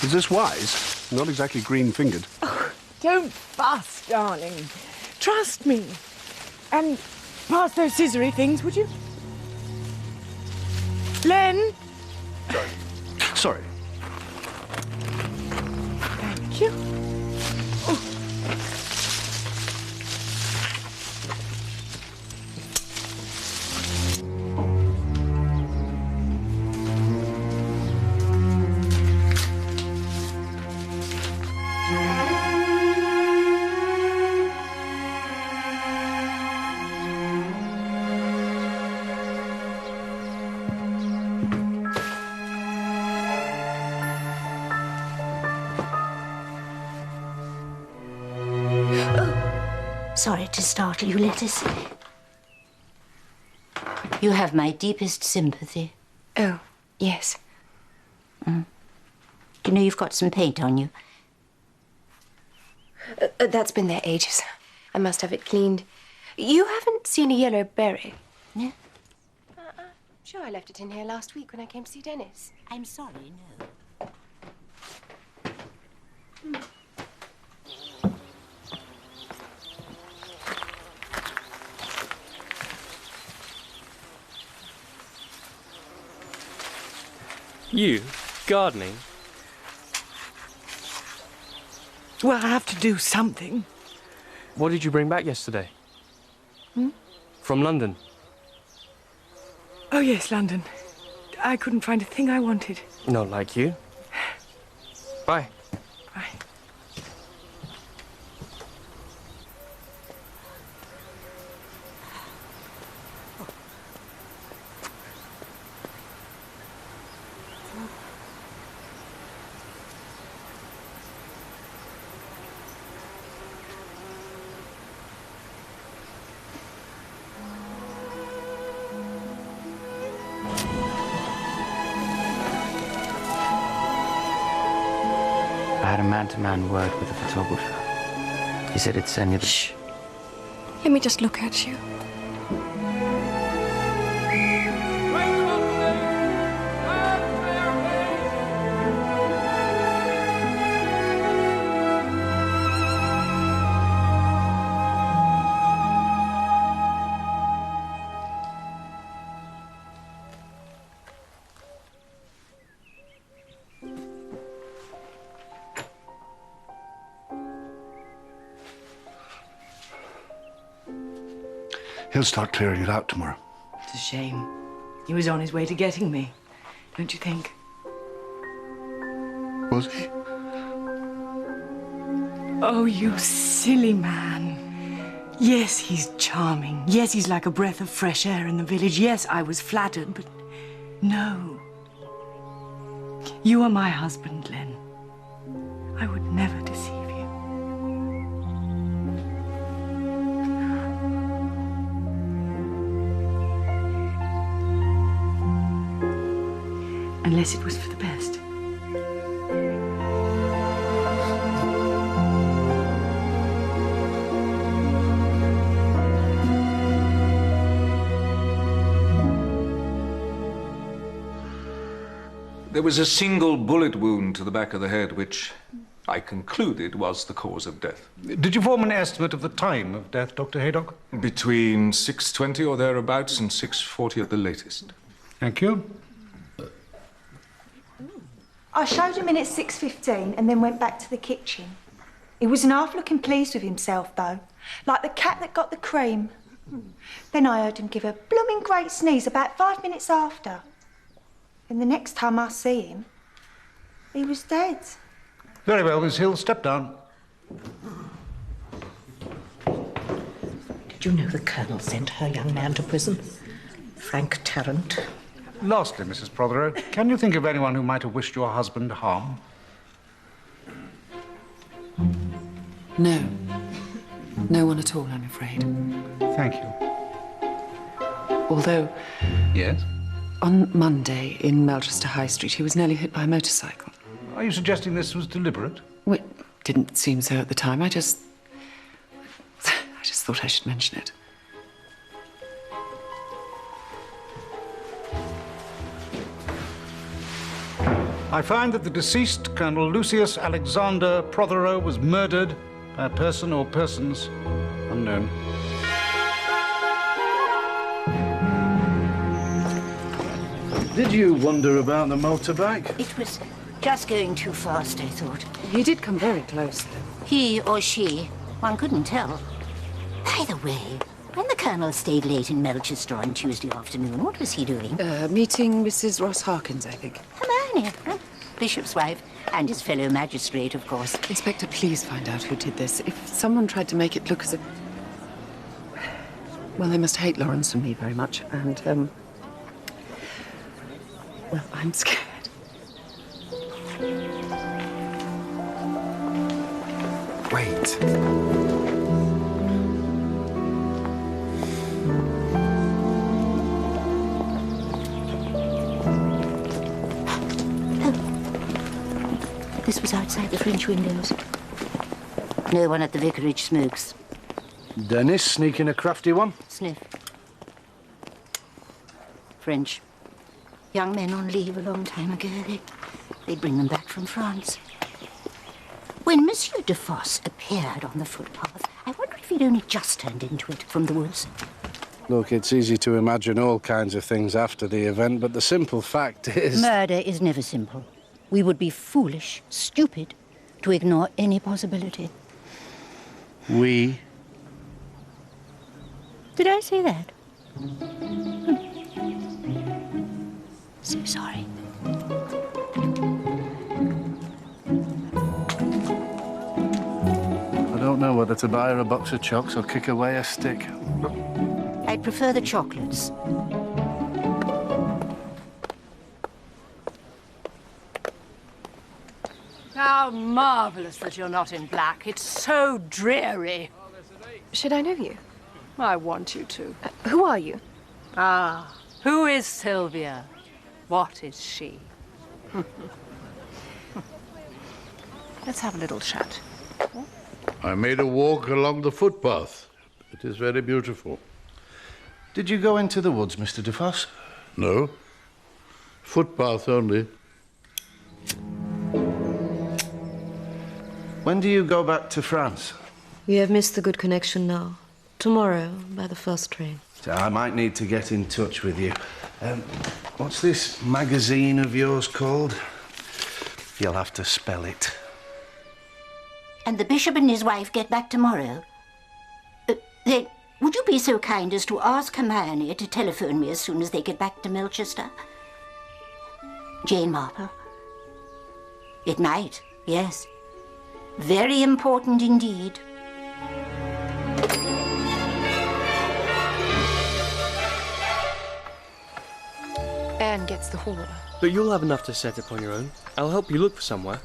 Is this wise? Not exactly green-fingered. Oh, don't fuss, darling. Trust me. And pass those scissory things, would you? Len? Sorry. Thank you. Oh. Sorry to startle you, let us. You have my deepest sympathy. Oh, yes. Do you know you've got some paint on you? That's been there ages. I must have it cleaned. You haven't seen a yellow beret? No. Sure, I left it in here last week when I came to see Dennis. I'm sorry, no. You? Gardening? Well, I have to do something. What did you bring back yesterday? From London? Oh, yes, London. I couldn't find a thing I wanted. Not like you. Bye. Bye. I had a man-to-man word with the photographer. He said he'd send you the... Shh. Let me just look at you. He'll start clearing it out tomorrow. It's a shame. He was on his way to getting me, don't you think? Was he? Oh, you silly man. Yes, he's charming. Yes, he's like a breath of fresh air in the village. Yes, I was flattered, but no. You are my husband, Len. I would never deceive you. Unless it was for the best. There was a single bullet wound to the back of the head, which I concluded was the cause of death. Did you form an estimate of the time of death, Dr. Haydock? Between 6:20 or thereabouts and 6:40 at the latest. Thank you. I showed him in at 6:15 and then went back to the kitchen. He wasn't half looking pleased with himself, though, like the cat that got the cream. Then I heard him give a blooming great sneeze about 5 minutes after. And the next time I see him, he was dead. Very well, Miss Hill, step down. Did you know the Colonel sent her young man to prison? Frank Tarrant. Lastly, Mrs. Prodero, can you think of anyone who might have wished your husband harm? No. No one at all, I'm afraid. Thank you. Although... Yes? On Monday in Melchester High Street, he was nearly hit by a motorcycle. Are you suggesting this was deliberate? Well, it didn't seem so at the time. I just thought I should mention it. I find that the deceased, Colonel Lucius Alexander Prodero, was murdered by a person or persons unknown. Did you wonder about the motorbike? It was just going too fast, I thought. He did come very close, though. He or she, one couldn't tell. By the way, when the Colonel stayed late in Melchester on Tuesday afternoon, what was he doing? Meeting Mrs. Ross Harkins, I think. Hermione, Bishop's wife, and his fellow magistrate, of course. Inspector, please find out who did this. If someone tried to make it look as if... Well, they must hate Lawrence and me very much, and, well, I'm scared. Wait. This was outside the French windows. No one at the Vicarage smokes. Dennis sneaking a crafty one? Sniff. French. Young men on leave a long time ago. They'd bring them back from France. When Monsieur de Fosse appeared on the footpath, I wonder if he'd only just turned into it from the woods. Look, it's easy to imagine all kinds of things after the event, but the simple fact is... Murder is never simple. We would be foolish, stupid, to ignore any possibility. We? Did I say that? So sorry. I don't know whether to buy her a box of chocolates or kick away a stick. I'd prefer the chocolates. How marvellous that you're not in black. It's so dreary. Should I know you? I want you to. Who are you? Ah, who is Sylvia? What is she? Let's have a little chat. I made a walk along the footpath. It is very beautiful. Did you go into the woods, Mr. de Fosse? No. Footpath only. When do you go back to France? We have missed the good connection now. Tomorrow, by the first train. So I might need to get in touch with you. What's this magazine of yours called? You'll have to spell it. And the bishop and his wife get back tomorrow? Would you be so kind as to ask Hermione to telephone me as soon as they get back to Milchester? Jane Marple. It might, yes. Very important indeed. Anne gets the hall. But you'll have enough to set up on your own. I'll help you look for somewhere.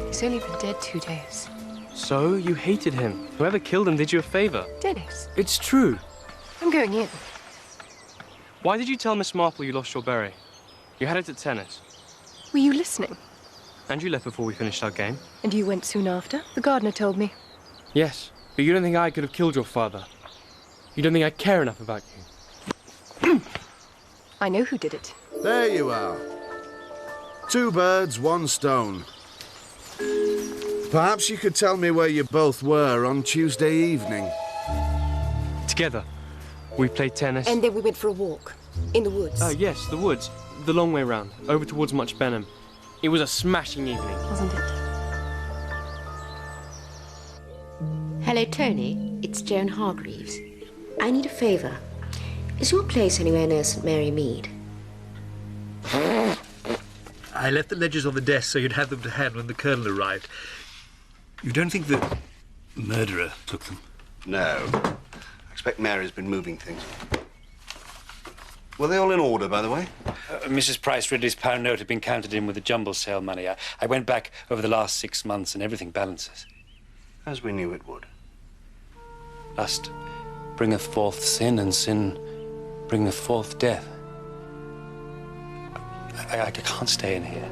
He's only been dead 2 days. So, you hated him. Whoever killed him did you a favor. Dennis. It's true. I'm going in. Why did you tell Miss Marple you lost your berry? You had it at tennis. Were you listening? And you left before we finished our game. And you went soon after? The gardener told me. Yes, but you don't think I could have killed your father. You don't think I care enough about you. I know who did it. There you are. 2 birds, 1 stone. Perhaps you could tell me where you both were on Tuesday evening. Together. We played tennis. And then we went for a walk. In the woods. Yes, the woods. The long way round. Over towards Much Benham. It was a smashing evening. Wasn't it? Hello, Tony. It's Joan Hargreaves. I need a favour. Is your place anywhere near St Mary Mead? I left the ledgers on the desk so you'd have them to hand when the Colonel arrived. You don't think the murderer took them? No. I expect Mary's been moving things. Were they all in order, by the way? Mrs. Price Ridley's pound note had been counted in with the jumble sale money. I went back over the last 6 months and everything balances. As we knew it would. Lust bringeth forth sin, and sin bringeth forth death. I can't stay in here.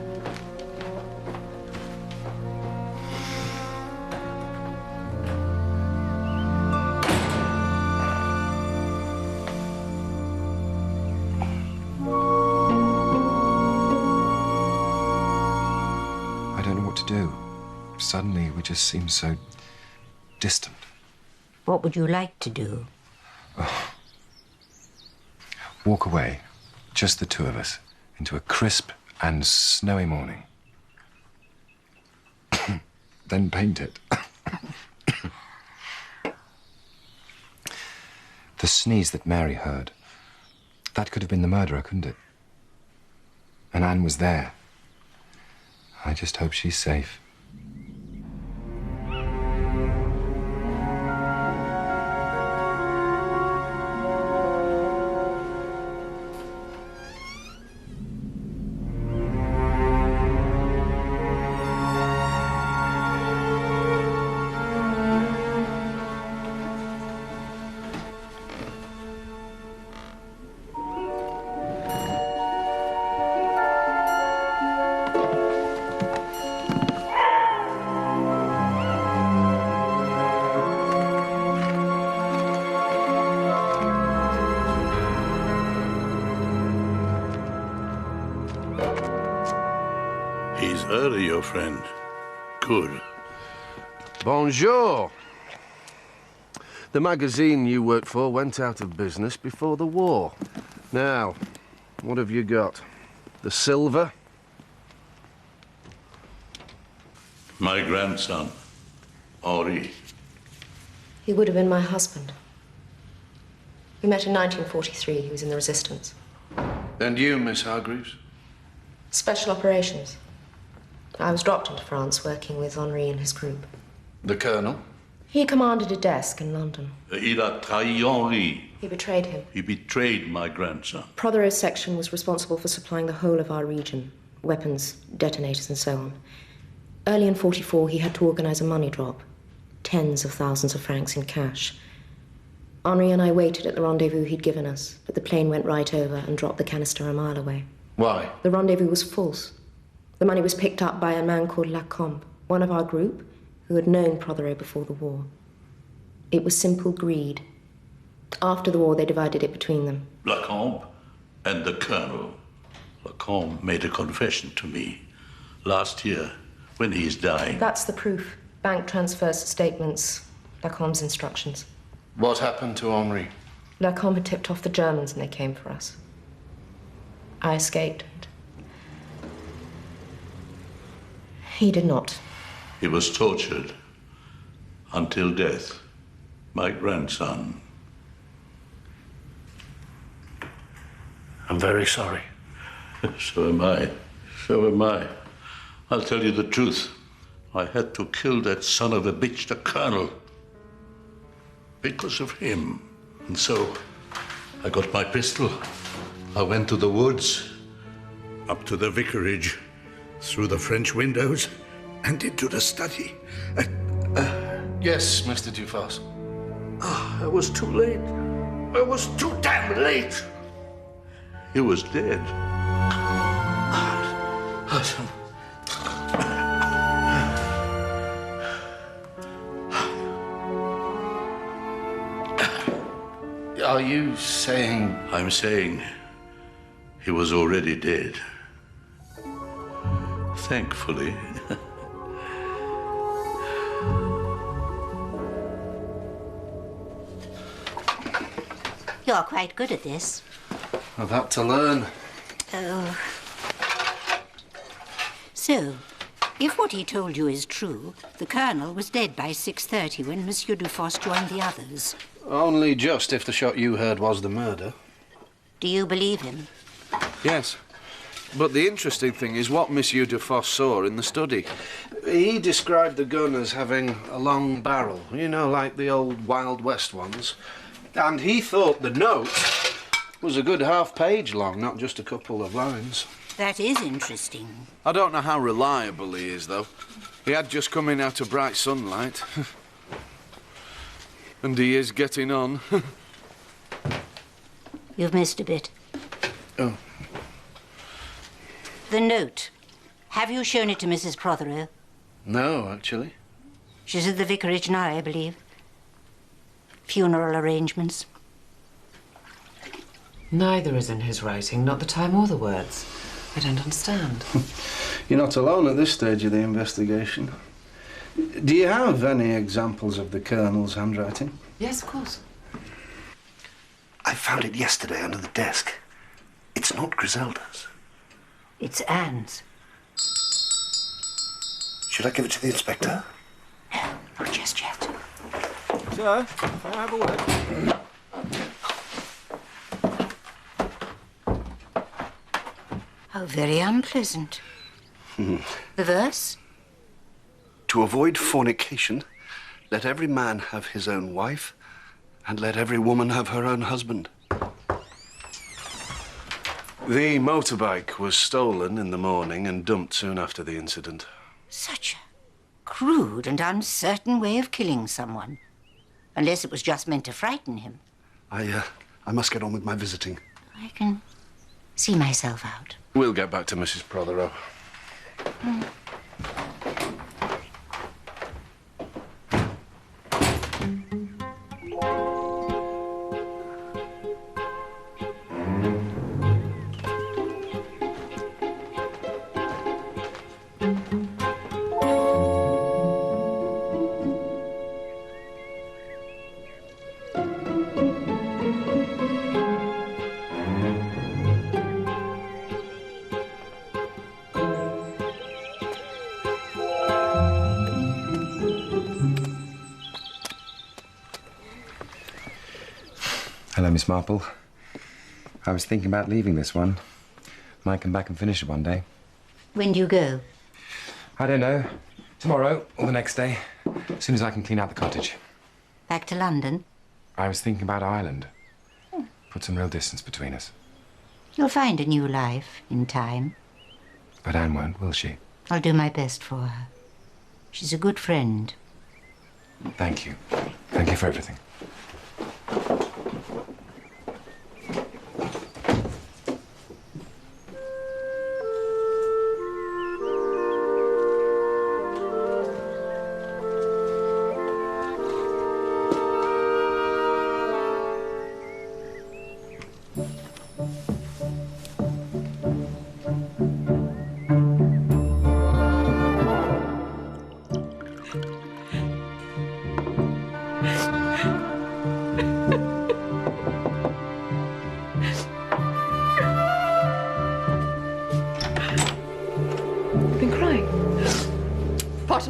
I don't know what to do. Suddenly, we just seem so distant. What would you like to do? Oh. Walk away, just the 2 of us, into a crisp and snowy morning. Then paint it. The sneeze that Mary heard, that could have been the murderer, couldn't it? And Anne was there. I just hope she's safe. Early, your friend. Good. Bonjour. The magazine you worked for went out of business before the war. Now, what have you got? The silver? My grandson, Henri. He would have been my husband. We met in 1943. He was in the Resistance. And you, Miss Hargreaves? Special operations. I was dropped into France working with Henri and his group. The Colonel? He commanded a desk in London. Il a trahi Henri. He betrayed him. He betrayed my grandson. Prothero's section was responsible for supplying the whole of our region. Weapons, detonators and so on. Early in 44, he had to organize a money drop. Tens of thousands of francs in cash. Henri and I waited at the rendezvous he'd given us, but the plane went right over and dropped the canister a mile away. Why? The rendezvous was false. The money was picked up by a man called Lacombe, one of our group, who had known Prothero before the war. It was simple greed. After the war, they divided it between them. Lacombe and the Colonel. Lacombe made a confession to me last year when he's dying. That's the proof. Bank transfers, statements, Lacombe's instructions. What happened to Henri? Lacombe had tipped off the Germans and they came for us. I escaped. He did not. He was tortured until death. My grandson. I'm very sorry. So am I. So am I. I'll tell you the truth. I had to kill that son of a bitch, the colonel, because of him. And so I got my pistol. I went to the woods, up to the vicarage, through the French windows, and into the study. Yes, Mr. Dufosse. I was too late. I was too damn late. He was dead. Are you saying... I'm saying he was already dead. Thankfully. You're quite good at this. I've had to learn. Oh. So, if what he told you is true, the Colonel was dead by 6:30 when Monsieur Dufosse joined the others. Only just if the shot you heard was the murder. Do you believe him? Yes. But the interesting thing is what Monsieur Dufosse saw in the study. He described the gun as having a long barrel, you know, like the old Wild West ones. And he thought the note was a good half-page long, not just a couple of lines. That is interesting. I don't know how reliable he is, though. He had just come in out of bright sunlight. And he is getting on. You've missed a bit. Oh. The note. Have you shown it to Mrs. Prodero? No, actually. She's at the vicarage now, I believe. Funeral arrangements. Neither is in his writing, not the time or the words. I don't understand. You're not alone at this stage of the investigation. Do you have any examples of the Colonel's handwriting? Yes, of course. I found it yesterday under the desk. It's not Griselda's. It's Anne's. Should I give it to the inspector? No, not just yet. Sir, can I have a word? How very unpleasant. The verse? To avoid fornication, let every man have his own wife, and let every woman have her own husband. The motorbike was stolen in the morning and dumped soon after the incident. Such a crude and uncertain way of killing someone. Unless it was just meant to frighten him. I must get on with my visiting. I can see myself out. We'll get back to Mrs. Prodero. Hello, Miss Marple. I was thinking about leaving this one. Might come back and finish it one day. When do you go? I don't know. Tomorrow or the next day. As soon as I can clean out the cottage. Back to London? I was thinking about Ireland. Put some real distance between us. You'll find a new life in time. But Anne won't, will she? I'll do my best for her. She's a good friend. Thank you. Thank you for everything.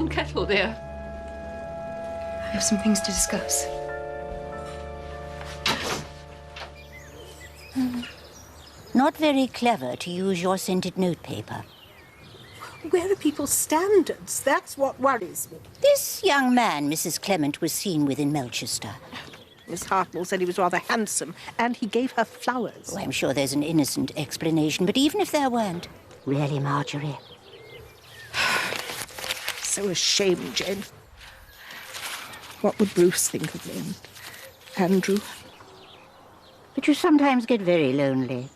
Kettle, dear. I have some things to discuss. Not very clever to use your scented notepaper. Where are people's standards? That's what worries me. This young man Mrs. Clement was seen with in Melchester. Miss Hartnell said he was rather handsome, and he gave her flowers. Oh, I'm sure there's an innocent explanation, but even if there weren't... Really, Marjorie? So ashamed, Jane. What would Bruce think of me? And Andrew? But you sometimes get very lonely.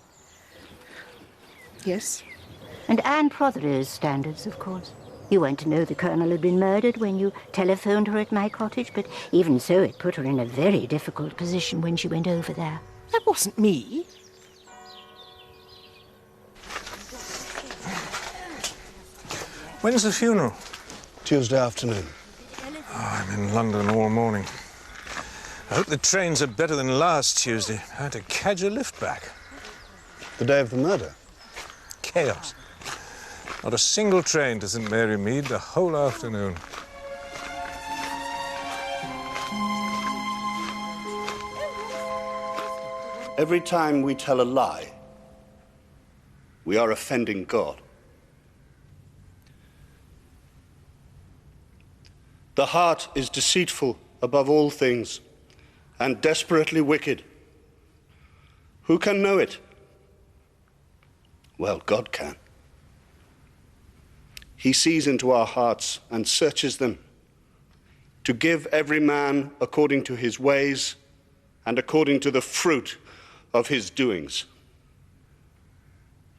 Yes. And Anne Prothero's standards, of course. You weren't to know the Colonel had been murdered when you telephoned her at my cottage, but even so, it put her in a very difficult position when she went over there. That wasn't me. When's the funeral? Tuesday afternoon. Oh, I'm in London all morning. I hope the trains are better than last Tuesday. I had to catch a lift back. The day of the murder? Chaos. Not a single train to St Mary Mead the whole afternoon. Every time we tell a lie, we are offending God. The heart is deceitful above all things and desperately wicked. Who can know it? Well, God can. He sees into our hearts and searches them to give every man according to his ways and according to the fruit of his doings.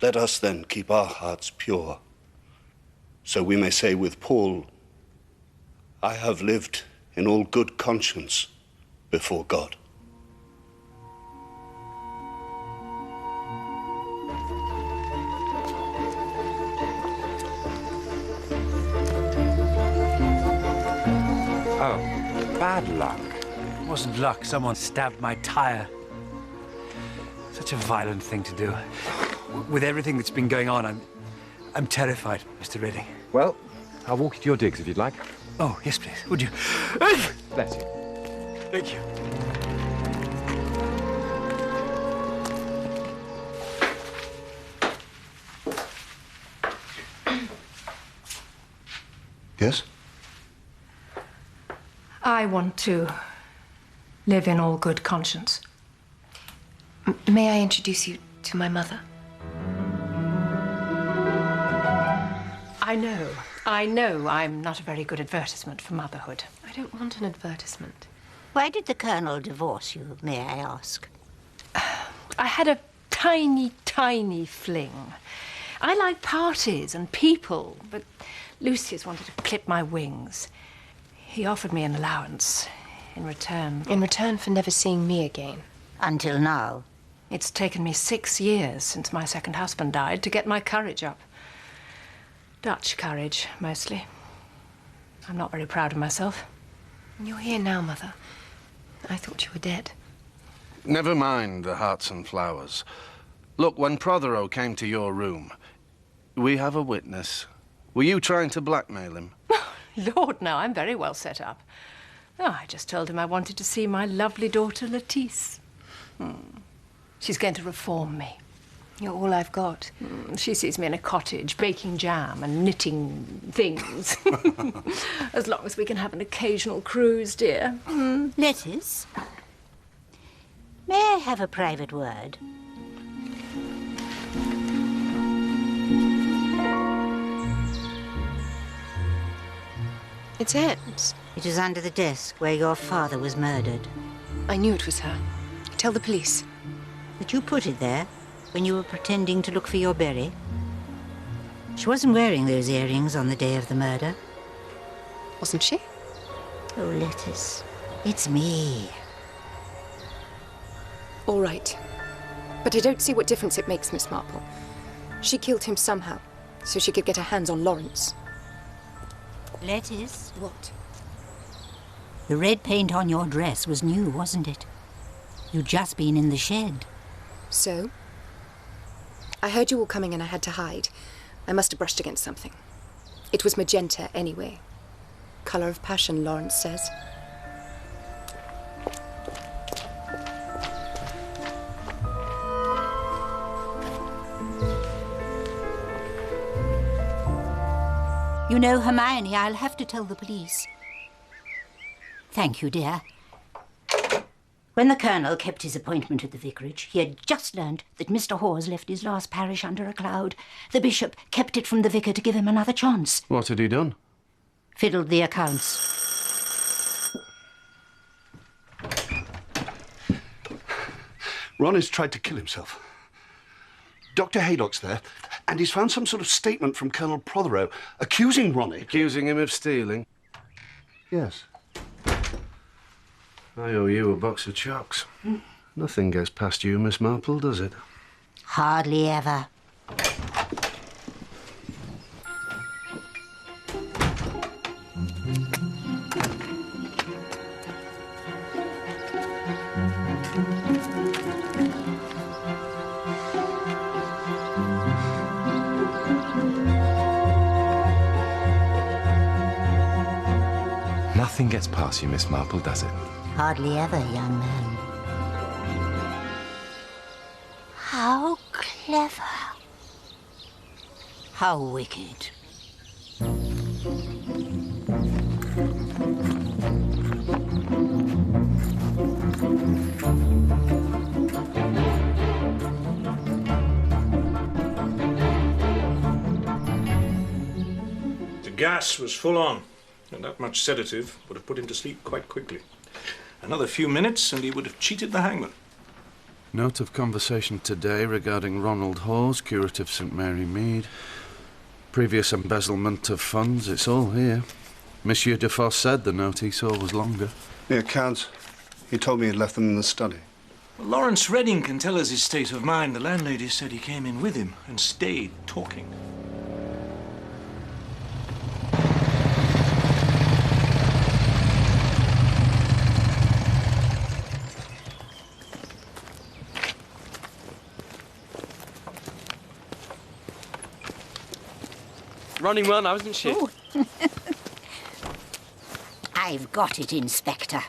Let us then keep our hearts pure, so we may say with Paul, I have lived in all good conscience before God. Oh, bad luck. It wasn't luck. Someone stabbed my tire. Such a violent thing to do. With everything that's been going on, I'm terrified, Mr. Redding. Well, I'll walk you to your digs if you'd like. Oh, yes, please. Would you? Bless you. Thank you. Yes? I want to live in all good conscience. May I introduce you to my mother? I know I'm not a very good advertisement for motherhood. I don't want an advertisement. Why did the Colonel divorce you, may I ask? I had a tiny, tiny fling. I like parties and people, but Lucius wanted to clip my wings. He offered me an allowance in return. In return for never seeing me again. Until now. It's taken me 6 years since my second husband died to get my courage up. Dutch courage, mostly. I'm not very proud of myself. You're here now, Mother. I thought you were dead. Never mind the hearts and flowers. Look, when Prόδeroru came to your room, we have a witness. Were you trying to blackmail him? Lord, no, I'm very well set up. Oh, I just told him I wanted to see my lovely daughter, Lettice. She's going to reform me. You're all I've got. She sees me in a cottage, baking jam and knitting things. As long as we can have an occasional cruise, dear. Lettice, may I have a private word? It's Anne's. It is under the desk where your father was murdered. I knew it was her. Tell the police. But you put it there when you were pretending to look for your berry. She wasn't wearing those earrings on the day of the murder. Wasn't she? Oh, Lettice, it's me. All right. But I don't see what difference it makes, Miss Marple. She killed him somehow, so she could get her hands on Lawrence. Lettice? What? The red paint on your dress was new, wasn't it? You'd just been in the shed. So? I heard you all coming and I had to hide. I must have brushed against something. It was magenta anyway. Colour of passion, Lawrence says. You know, Hermione, I'll have to tell the police. Thank you, dear. When the Colonel kept his appointment at the vicarage, he had just learned that Mr. Hawes left his last parish under a cloud. The bishop kept it from the vicar to give him another chance. What had he done? Fiddled the accounts. Ron has tried to kill himself. Dr. Haydock's there, and he's found some sort of statement from Colonel Prodero accusing Ronnie... Accusing him of stealing? Yes. I owe you a box of chocks. Nothing gets past you, Miss MARPL, does it? Hardly ever. Nothing gets past you, Miss MARPL, does it? Hardly ever, young man. How clever. How wicked. The gas was full on, and that much sedative would have put him to sleep quite quickly. Another few minutes and he would have cheated the hangman. Note of conversation today regarding Ronald Hawes, curate of St Mary Mead. Previous embezzlement of funds, it's all here. Monsieur Dufosse said the note he saw was longer. The accounts. He told me he'd left them in the study. Well, Lawrence Redding can tell us his state of mind. The landlady said he came in with him and stayed talking. Running well now, isn't she? I've got it, Inspector.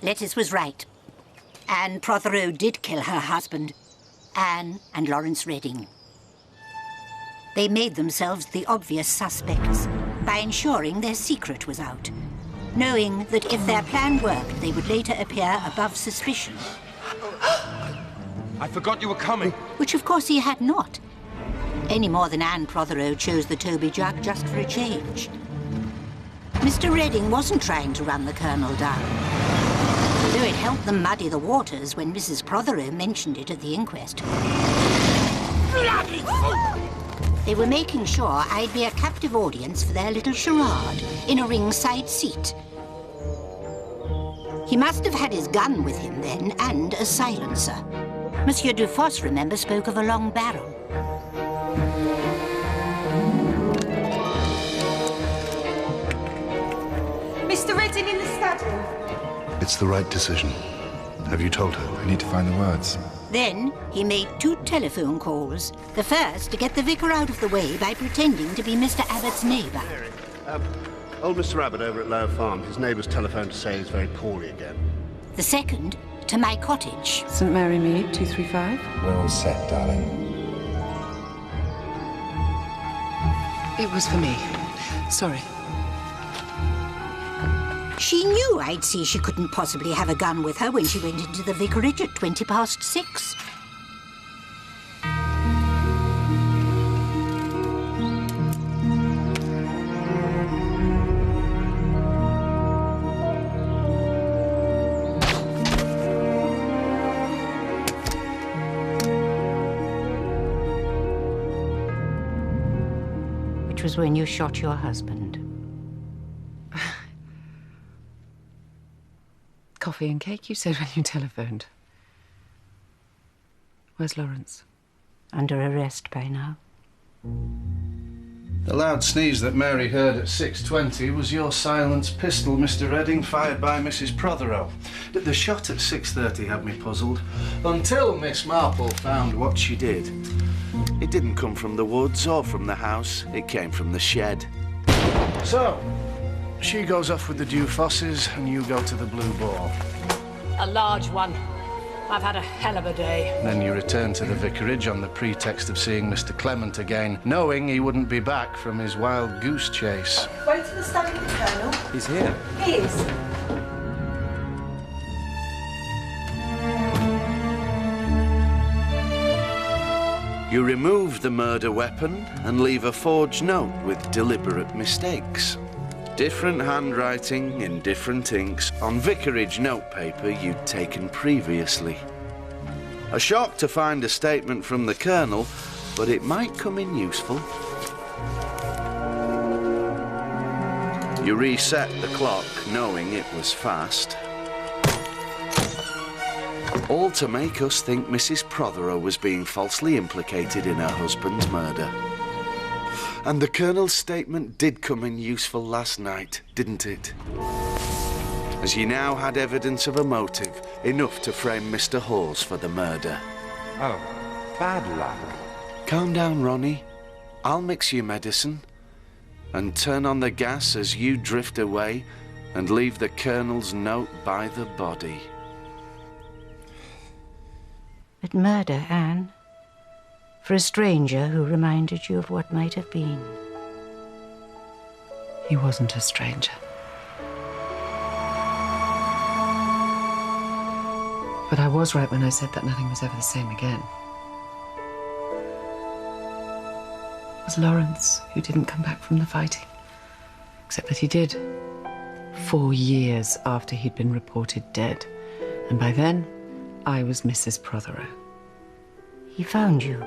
Lettuce was right. Anne Prodero did kill her husband, Anne and Lawrence Redding. They made themselves the obvious suspects by ensuring their secret was out, knowing that if their plan worked, they would later appear above suspicion. I forgot you were coming. Which, of course, he had not. Any more than Anne Prodero chose the Toby jug just for a change. Mr. Redding wasn't trying to run the Colonel down, though it helped them muddy the waters when Mrs. Prodero mentioned it at the inquest. Bloody fool! They were making sure I'd be a captive audience for their little charade in a ringside seat. He must have had his gun with him then, and a silencer. Monsieur Dufosse, remember, spoke of a long barrel. Mr. Redding in the study. It's the right decision. Have you told her? I need to find the words. Then he made 2 telephone calls. The first to get the vicar out of the way by pretending to be Mr. Abbott's neighbour. Old Mr. Abbott over at Lower Farm. His neighbour's telephoned to say he's very poorly again. The second to my cottage. St Mary Mead, 235. We're all set, darling. It was for me. Sorry. She knew I'd see she couldn't possibly have a gun with her when she went into the vicarage at 6:20. Which was when you shot your husband. Coffee and cake, you said when you telephoned. Where's Lawrence? Under arrest by now. The loud sneeze that Mary heard at 6:20 was your silenced pistol, Mr. Redding, fired by Mrs. Prodero. The shot at 6:30 had me puzzled, until Miss MARPL found what she did. It didn't come from the woods or from the house, it came from the shed. So, she goes off with the Dufosses and you go to the Blue Ball. A large one. I've had a hell of a day. Then you returned to the vicarage on the pretext of seeing Mr. Clement again, knowing he wouldn't be back from his wild goose chase. Wait till the study with the Colonel. He's here. He is. You remove the murder weapon and leave a forged note with deliberate mistakes. Different handwriting in different inks on vicarage notepaper you'd taken previously. A shock to find a statement from the Colonel, but it might come in useful. You reset the clock, knowing it was fast. All to make us think Mrs. Prόδerow was being falsely implicated in her husband's murder. And the Colonel's statement did come in useful last night, didn't it? As you now had evidence of a motive, enough to frame Mr. Hawes for the murder. Oh, bad luck. Calm down, Ronnie. I'll mix your medicine. And turn on the gas as you drift away and leave the Colonel's note by the body. But murder, Anne? For a stranger who reminded you of what might have been. He wasn't a stranger. But I was right when I said that nothing was ever the same again. It was Lawrence who didn't come back from the fighting. Except that he did. 4 years after he'd been reported dead. And by then, I was Mrs. Prόδerow. He found you?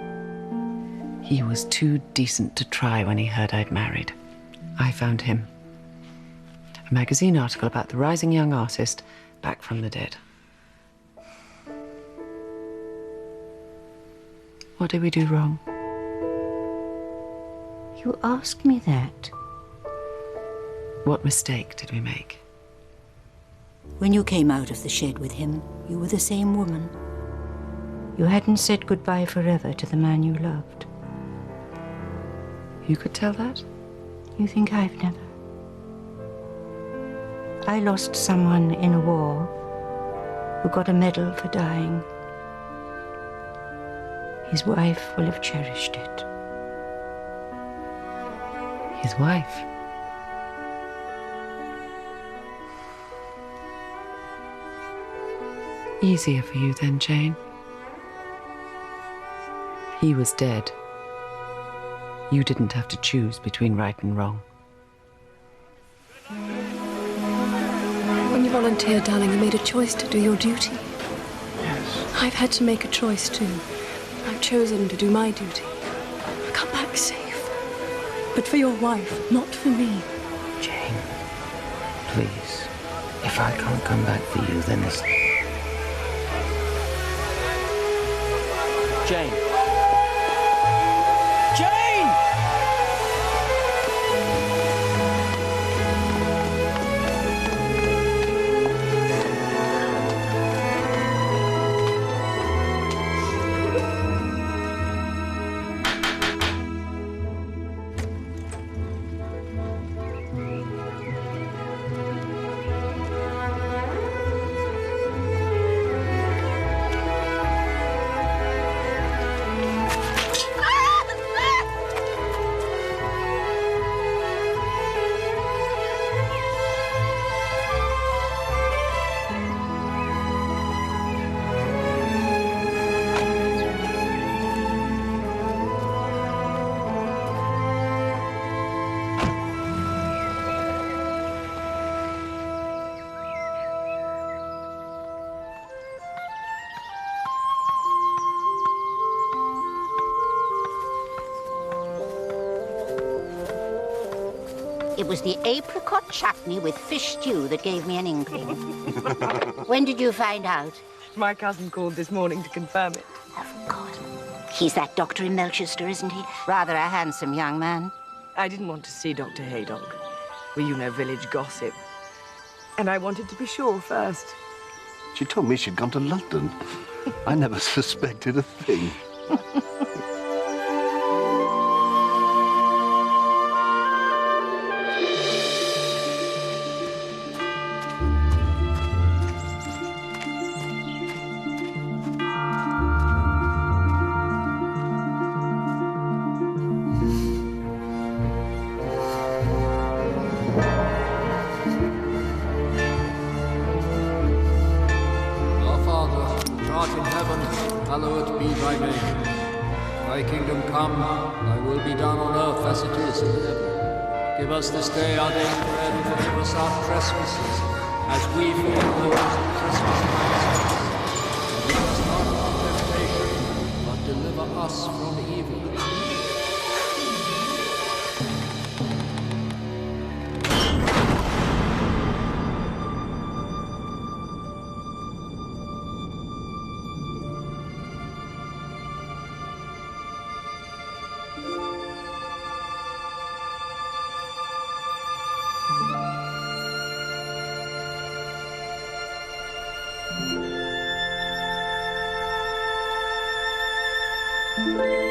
He was too decent to try when he heard I'd married. I found him. A magazine article about the rising young artist back from the dead. What did we do wrong? You ask me that? What mistake did we make? When you came out of the shed with him, you were the same woman. You hadn't said goodbye forever to the man you loved. You could tell that? You think I've never? I lost someone in a war who got a medal for dying. His wife will have cherished it. His wife? Easier for you then, Jane. He was dead. You didn't have to choose between right and wrong. When you volunteered, darling, you made a choice to do your duty. Yes. I've had to make a choice, too. I've chosen to do my duty. I come back safe. But for your wife, not for me. Jane, please. If I can't come back for you, then it's... Jane. Jane! It was the apricot chutney with fish stew that gave me an inkling. When did you find out? My cousin called this morning to confirm it. Of course. He's that doctor in Melchester, isn't he? Rather a handsome young man. I didn't want to see Dr. Haydock. Well, you know, village gossip. And I wanted to be sure first. She told me she'd gone to London. I never suspected a thing. thy name. Thy kingdom come, thy will be done on earth as it is in heaven. Give us this day our daily bread, and forgive us our trespasses, as we forgive those who trespass against us. And lead us not into temptation, but deliver us from evil. Thank you.